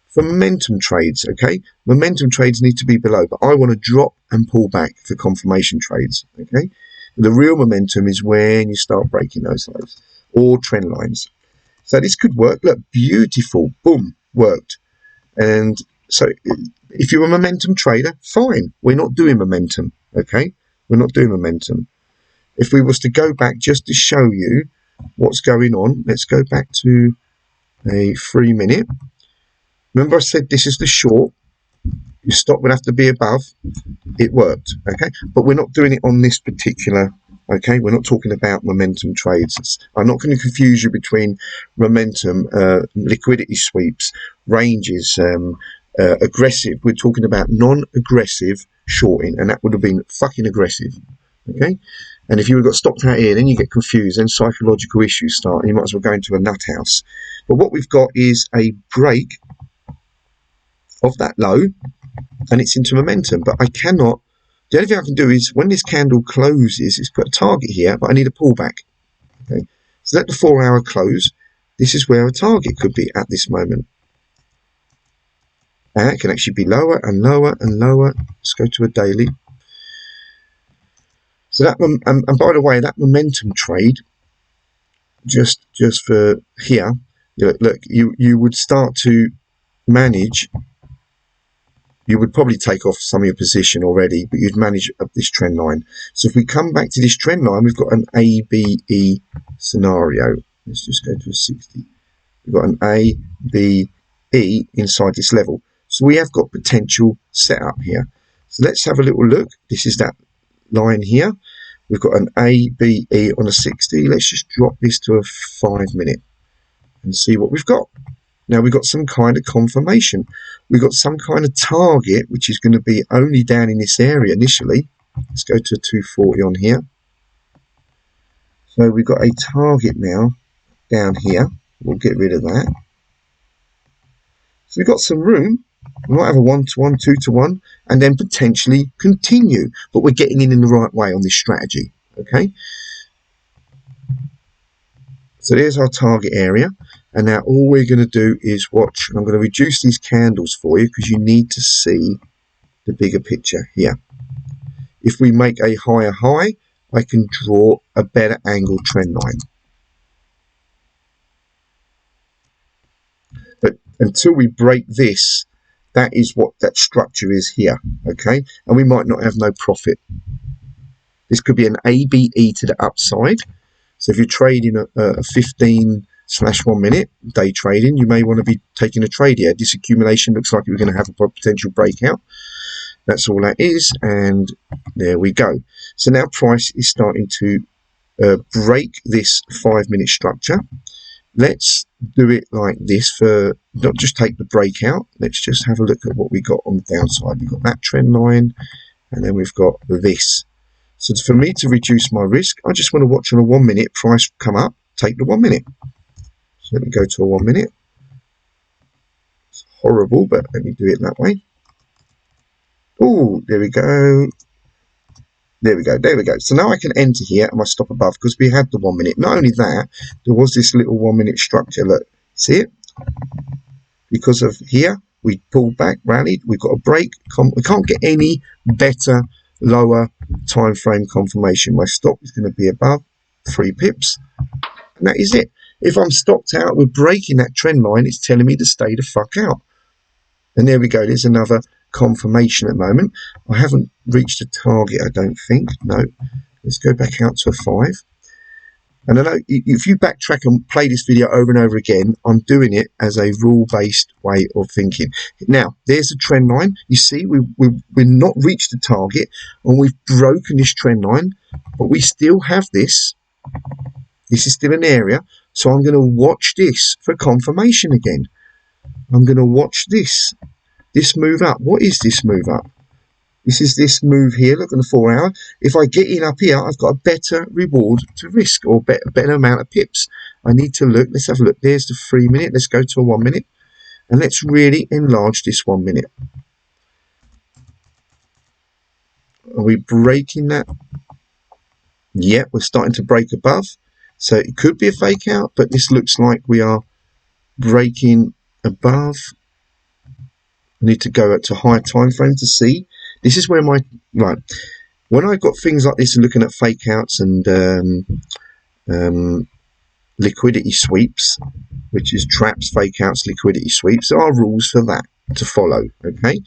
for momentum trades, okay? Momentum trades need to be below, but I want to drop and pull back for confirmation trades, okay? The real momentum is when you start breaking those lows or trend lines. So this could work. Look, beautiful. Boom, worked. And so if you're a momentum trader, fine. We're not doing momentum, okay? We're not doing momentum. If we was to go back just to show you what's going on, let's go back to a 3 minute. Remember I said this is the short. Your stop would have to be above. It worked, okay? But we're not doing it on this particular, okay? We're not talking about momentum trades. I'm not going to confuse you between momentum, liquidity sweeps, ranges, aggressive. We're talking about non-aggressive shorting, and that would have been fucking aggressive, okay? And if you would have got stopped out here, then you get confused, then psychological issues start, and you might as well go into a nut house. But what we've got is a break of that low, and it's into momentum, but I cannot, the only thing I can do is when this candle closes is put a target here, but I need a pullback, okay? So let the 4 hour close. This is where a target could be at this moment, and it can actually be lower and lower and lower. Let's go to a daily. So that, and by the way, that momentum trade, just for here, look, you would start to manage. You would probably take off some of your position already, but you'd manage up this trend line. So if we come back to this trend line, we've got an ABE scenario. Let's just go to a 60. We've got an ABE inside this level. So we have got potential set up here. So let's have a little look. This is that line here. We've got an ABE on a 60. Let's just drop this to a 5 minute and see what we've got. Now we've got some kind of confirmation. We've got some kind of target, which is going to be only down in this area initially. Let's go to 240 on here. So we've got a target now down here. We'll get rid of that. So we've got some room. We might have a 1-to-1, 2-to-1, and then potentially continue. But we're getting in the right way on this strategy. Okay. So there's our target area. And now all we're going to do is watch. And I'm going to reduce these candles for you because you need to see the bigger picture here. If we make a higher high, I can draw a better angle trend line. But until we break this, that is what that structure is here. Okay. And we might not have no profit. This could be an ABE to the upside. So if you're trading a 15/1 minute day trading, you may want to be taking a trade here. This accumulation looks like we're going to have a potential breakout. That's all that is, and there we go. So now price is starting to break this 5 minute structure. Let's do it like this for not just take the breakout. Let's just have a look at what we got on the downside. We've got that trend line, and then we've got this. So for me to reduce my risk, I just want to watch on a 1 minute price come up, take the 1 minute. So let me go to a 1 minute. It's horrible, but let me do it that way. Oh, there we go. There we go. There we go. So now I can enter here and I stop above because we had the 1 minute. Not only that, there was this little 1 minute structure. Look, see it? Because of here, we pulled back, rallied. We've got a break. We can't get any better lower time frame confirmation. My stop is going to be above. 3 pips, and that is it. If I'm stopped out, we're breaking that trend line, it's telling me to stay the fuck out. And there we go, there's another confirmation at the moment. I haven't reached a target, I don't think. No. Let's go back out to a 5. And I know if you backtrack and play this video over and over again, I'm doing it as a rule-based way of thinking. Now, there's a trend line. You see, we've not reached the target, and we've broken this trend line, but we still have this. This is still an area, so I'm going to watch this for confirmation again. I'm going to watch this move up. What is this move up? This is this move here. Look at the 4 hour. If I get in up here, I've got a better reward to risk, or better amount of pips. I need to look. Let's have a look. There's the 3 minute. Let's go to a 1 minute, and let's really enlarge this 1 minute. Are we breaking that? Yeah, we're starting to break above. So it could be a fake out, but this looks like we are breaking above. I need to go to higher time frame to see. This is where right. When I've got things like this and looking at fake outs and liquidity sweeps, which is traps, fake outs, liquidity sweeps, there are rules for that to follow. Okay,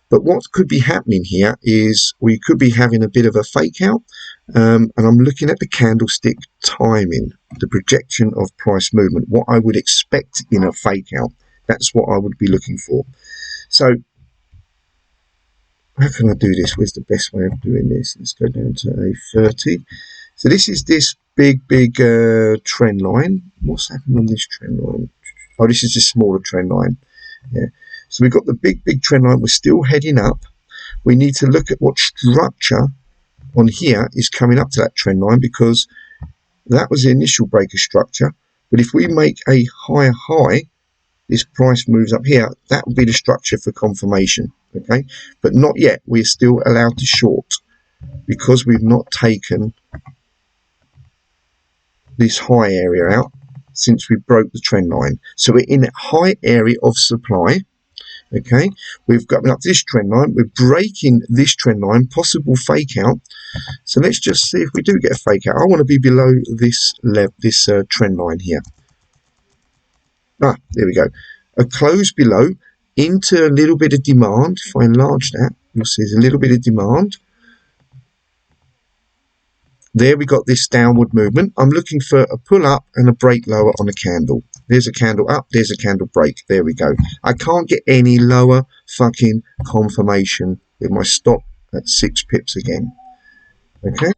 but what could be happening here is we could be having a bit of a fake out, and I'm looking at the candlestick timing, the projection of price movement, what I would expect in a fake out. That's what I would be looking for. So how can I do this? Where's the best way of doing this? Let's go down to a 30. So this is this big trend line. What's happened on this trend line? Oh, this is just smaller trend line. Yeah. So we've got the big trend line. We're still heading up. We need to look at what structure on here is coming up to that trend line, because that was the initial breaker structure. But if we make a higher high, this price moves up here, that will be the structure for confirmation. Okay, but not yet. We're still allowed to short because we've not taken this high area out since we broke the trend line. So we're in a high area of supply. Okay, we've got up to this trend line. We're breaking this trend line, possible fake out. So let's just see if we do get a fake out. I want to be below this trend line here. Ah, there we go. A close below into a little bit of demand. If I enlarge that, you'll see there's a little bit of demand. There we got this downward movement. I'm looking for a pull up and a break lower on a candle. There's a candle up, there's a candle break. There we go. I can't get any lower fucking confirmation with my stop at 6 pips again. Okay?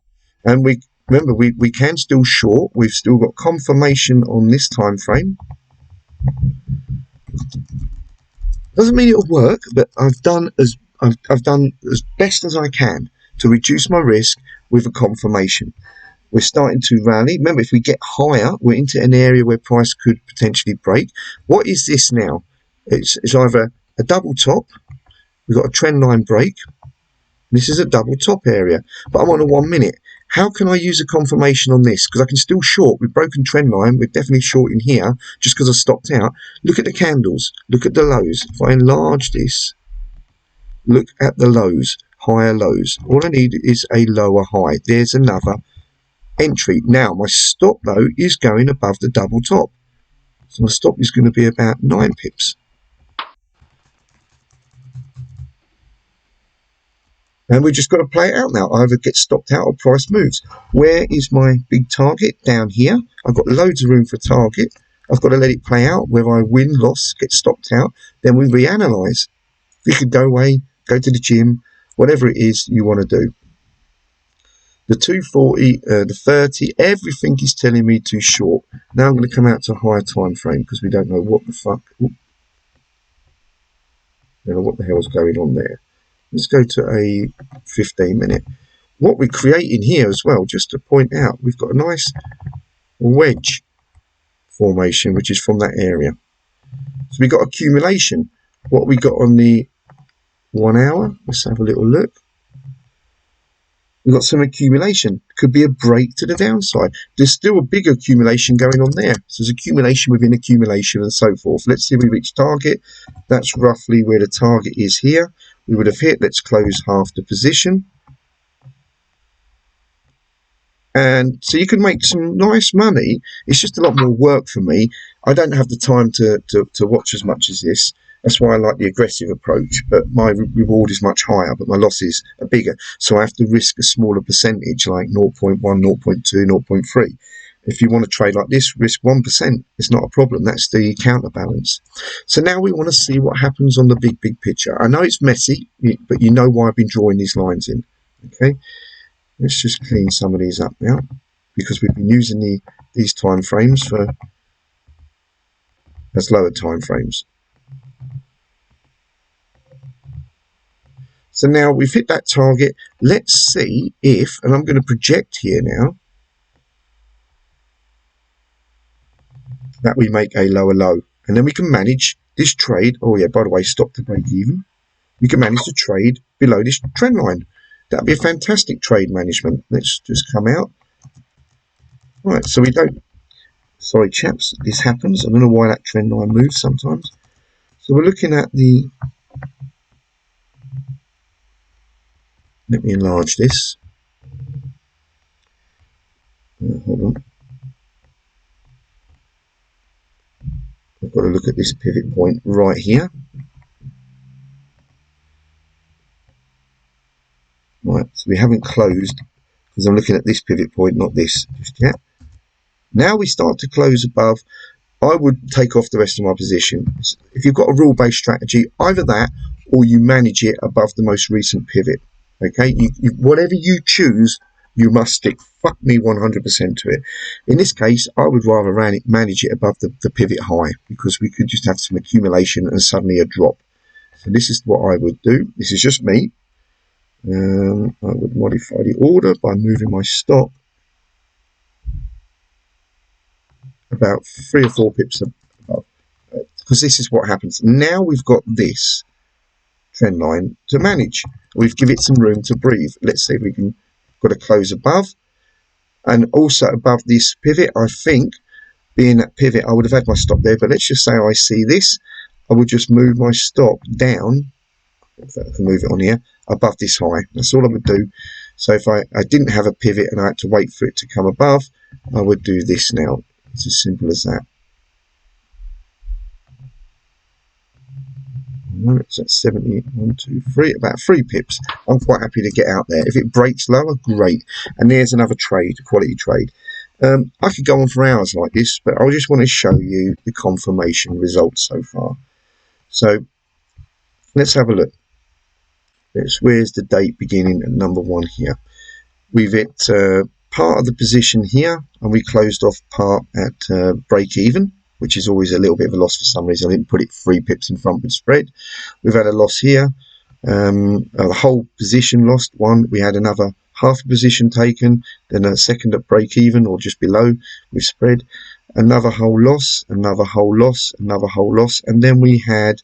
And we remember we can still short. We've still got confirmation on this time frame. Doesn't mean it'll work, but I've done as best as I can to reduce my risk with a confirmation. We're starting to rally. Remember, if we get higher, we're into an area where price could potentially break. What is this now? It's either a double top. We've got a trend line break. This is a double top area, but I'm on a 1 minute. How can I use a confirmation on this? Because I can still short. We've broken trend line. We're definitely shorting here just because I stopped out. Look at the candles. Look at the lows. If I enlarge this, look at the lows, higher lows. All I need is a lower high. There's another entry. Now, my stop, though, is going above the double top. So my stop is going to be about 9 pips. And we've just got to play it out now. Either get stopped out or price moves. Where is my big target? Down here. I've got loads of room for target. I've got to let it play out. Whether I win, loss, get stopped out, then we reanalyze. You could go away, go to the gym, whatever it is you want to do. The 240, the 30, everything is telling me to short. Now I'm going to come out to a higher time frame because we don't know what the fuck. I don't know what the hell's going on there. Let's go to a 15 minute. What we're creating here as well, just to point out, we've got a nice wedge formation, which is from that area. So we've got accumulation. What we got on the 1 hour, let's have a little look. We've got some accumulation. Could be a break to the downside. There's still a big accumulation going on there. So there's accumulation within accumulation and so forth. Let's see if we reach target. That's roughly where the target is here. We would have hit. Let's close half the position. And so you can make some nice money. It's just a lot more work for me. I don't have the time to watch as much as this. That's why I like the aggressive approach, but my reward is much higher, but my losses are bigger. So I have to risk a smaller percentage, like 0.1, 0.2, 0.3. If you want to trade like this, risk 1%. It's not a problem. That's the counterbalance. So now we want to see what happens on the big picture. I know it's messy, but you know why I've been drawing these lines in. Okay, let's just clean some of these up now, because we've been using these time frames as lower time frames. So now we've hit that target. Let's see if, and I'm going to project here now, that we make a lower low. And then we can manage this trade. Oh yeah, by the way, stop to break even. We can manage to trade below this trend line. That'd be a fantastic trade management. Let's just come out. Right, so we don't, sorry chaps, this happens. I don't know why that trend line moves sometimes. So we're looking at the, let me enlarge this. Hold on. I've got to look at this pivot point right here. Right, so we haven't closed because I'm looking at this pivot point, not this just yet. Now we start to close above. I would take off the rest of my position. If you've got a rule-based strategy, either that or you manage it above the most recent pivot. Okay, whatever you choose, you must stick fuck me 100% to it. In this case, I would rather manage it above the pivot high, because we could just have some accumulation and suddenly a drop. So this is what I would do. This is just me. I would modify the order by moving my stop about 3 or 4 pips above, because this is what happens. Now we've got this trend line to manage. We've given it some room to breathe. Let's see if we can got to close above, and also above this pivot. I think being that pivot, I would have had my stop there, but let's just say I see this, I would just move my stop down, if I can move it on here, above this high. That's all I would do. So if I didn't have a pivot and I had to wait for it to come above, I would do this now. It's as simple as that. It's at 70, 1, 2, 3, about 3 pips. I'm quite happy to get out there. If it breaks lower, great. And there's another trade, a quality trade. I could go on for hours like this, but I just want to show you the confirmation results so far. So let's have a look. Where's the date beginning at number 1 here? We've hit part of the position here, and we closed off part at break even, which is always a little bit of a loss for some reason. I didn't put it 3 pips in front with spread. We've had a loss here. The whole position lost 1. We had another half a position taken, then a second at break even or just below with spread. Another whole loss, another whole loss, another whole loss, and then we had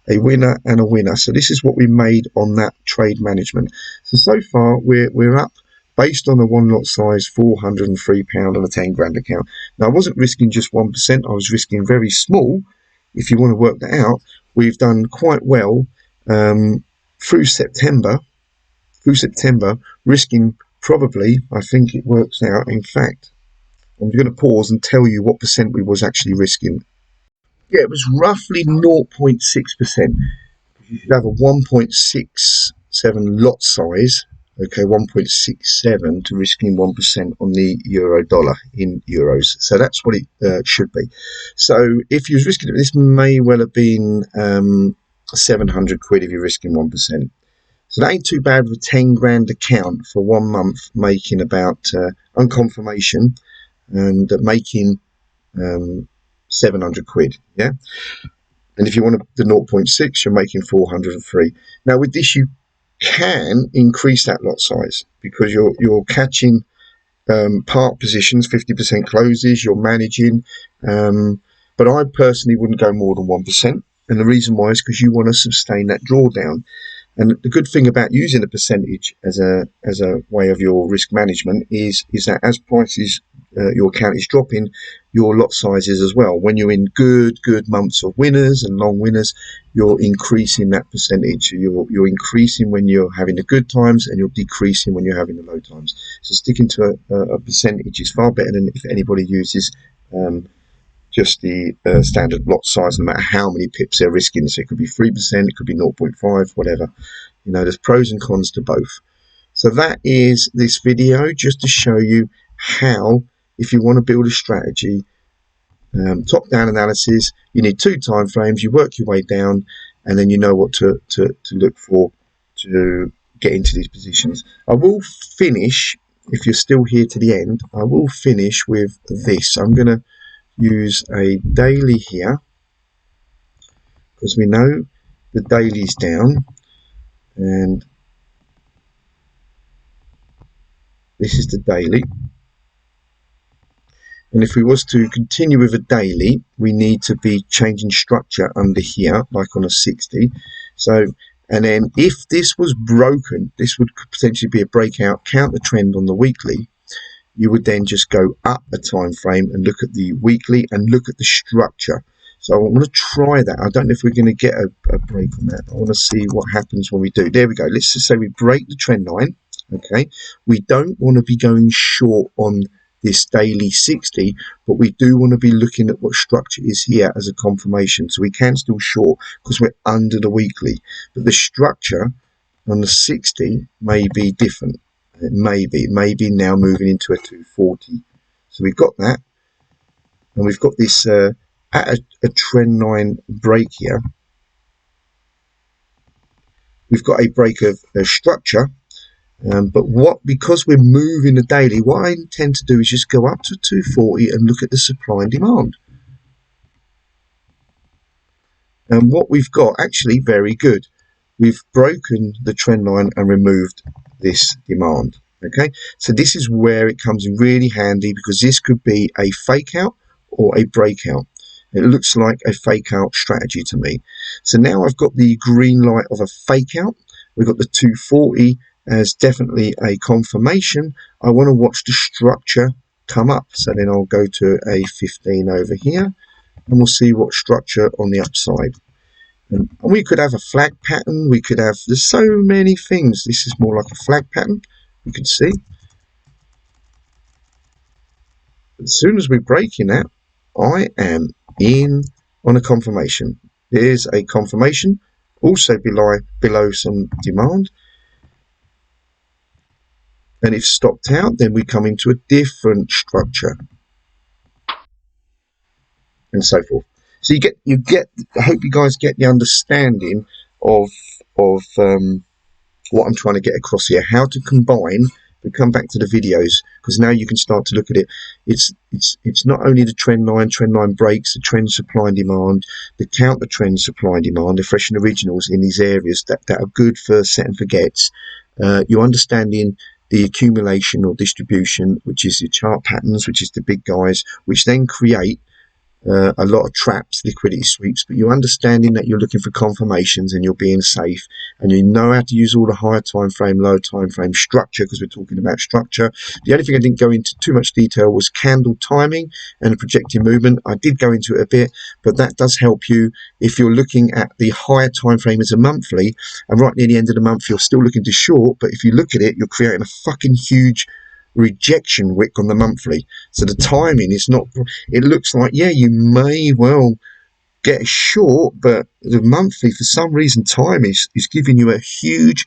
a winner and a winner. So this is what we made on that trade management. So far we're up, based on a 1 lot size, £403 on a 10 grand account. Now I wasn't risking just 1%, I was risking very small. If you want to work that out, we've done quite well through September, risking probably, I think it works out, in fact, I'm going to pause and tell you what percent we was actually risking. Yeah, it was roughly 0.6%. You should have a 1.67 lot size, okay, 1.67 to risking 1% on the euro dollar in euros. So that's what it should be. So if you was risking it, this may well have been 700 quid if you're risking 1%. So that ain't too bad with a 10 grand account for 1 month, making about, on confirmation, and making 700 quid, yeah? And if you want the 0.6, you're making 403. Now with this, you can increase that lot size, because you're catching part positions, 50% closes, you're managing, but I personally wouldn't go more than 1%. And the reason why is because you want to sustain that drawdown. And the good thing about using a percentage as a way of your risk management is that as prices, your account is dropping, your lot sizes as well. When you're in good months of winners and long winners, you're increasing that percentage. You're increasing when you're having the good times, and you're decreasing when you're having the low times. So sticking to a percentage is far better than if anybody uses just the standard lot size, no matter how many pips they're risking. So it could be 3%, it could be 0.5, whatever. You know, there's pros and cons to both. So that is this video, just to show you how, if you want to build a strategy, top-down analysis, you need 2 time frames, you work your way down, and then you know what to look for to get into these positions. I will finish, if you're still here to the end, I will finish with this. I'm going to use a daily here, because we know the daily's down, and this is the daily. And if we was to continue with a daily, we need to be changing structure under here, like on a 60. So, and then if this was broken, this would potentially be a breakout, count the trend on the weekly. You would then just go up a time frame and look at the weekly and look at the structure. So I want to try that. I don't know if we're going to get a break on that. I want to see what happens when we do. There we go. Let's just say we break the trend line. Okay. We don't want to be going short on this daily 60, but we do want to be looking at what structure is here as a confirmation. So we can still short because we're under the weekly, but the structure on the 60 may be different. It may be now moving into a 240. So we've got that, and we've got this at a trend line break here. We've got a break of structure. But because we're moving the daily, what I intend to do is just go up to 240 and look at the supply and demand. And what we've got, actually very good. We've broken the trend line and removed this demand. Okay, so this is where it comes in really handy, because this could be a fake out or a breakout. It looks like a fake out strategy to me. So now I've got the green light of a fake out. We've got the 240 as definitely a confirmation. I want to watch the structure come up. So then I'll go to a 15 over here, and we'll see what structure on the upside. And we could have a flag pattern. We could have, there's so many things. This is more like a flag pattern, you can see. As soon as we're breaking that, I am in on a confirmation. There's a confirmation, also below some demand. And if stopped out, then we come into a different structure, and so forth. So you get. I hope you guys get the understanding of what I'm trying to get across here. How to combine. We come back to the videos, because now you can start to look at it. It's not only the trend line breaks, the trend supply and demand, the counter trend supply and demand, the fresh and originals in these areas that are good for set and forgets. You're understanding the accumulation or distribution, which is the chart patterns, which is the big guys, which then create a lot of traps, liquidity sweeps. But you're understanding that you're looking for confirmations, and you're being safe, and you know how to use all the higher time frame, low time frame structure, because we're talking about structure. The only thing I didn't go into too much detail was candle timing and the projected movement. I did go into it a bit, but that does help you if you're looking at the higher time frame as a monthly, and right near the end of the month you're still looking to short, but if you look at it, you're creating a fucking huge rejection wick on the monthly. So the timing is not, it looks like, yeah, you may well get a short, but the monthly, for some reason, time is giving you a huge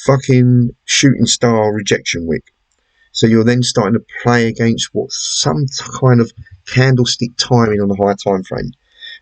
fucking shooting star rejection wick. So you're then starting to play against what some kind of candlestick timing on the higher time frame.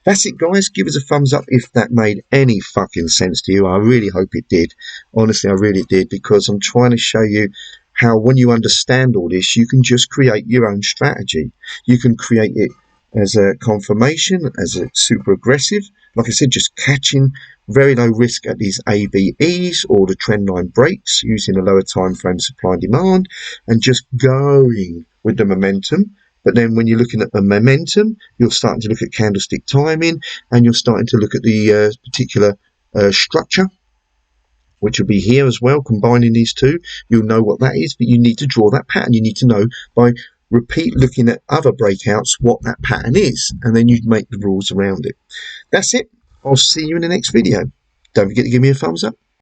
That's it, guys. Give us a thumbs up if that made any fucking sense to you. I really hope it did. Honestly, I really did, because I'm trying to show you how, when you understand all this, you can just create your own strategy. You can create it as a confirmation, as a super aggressive. Like I said, just catching very low risk at these ABEs or the trend line breaks using a lower time frame supply and demand, and just going with the momentum. But then when you're looking at the momentum, you're starting to look at candlestick timing, and you're starting to look at the particular structure. which will be here as well. Combining these two, you'll know what that is, but you need to draw that pattern. You need to know by repeat looking at other breakouts what that pattern is, and then you make the rules around it. That's it. I'll see you in the next video. Don't forget to give me a thumbs up.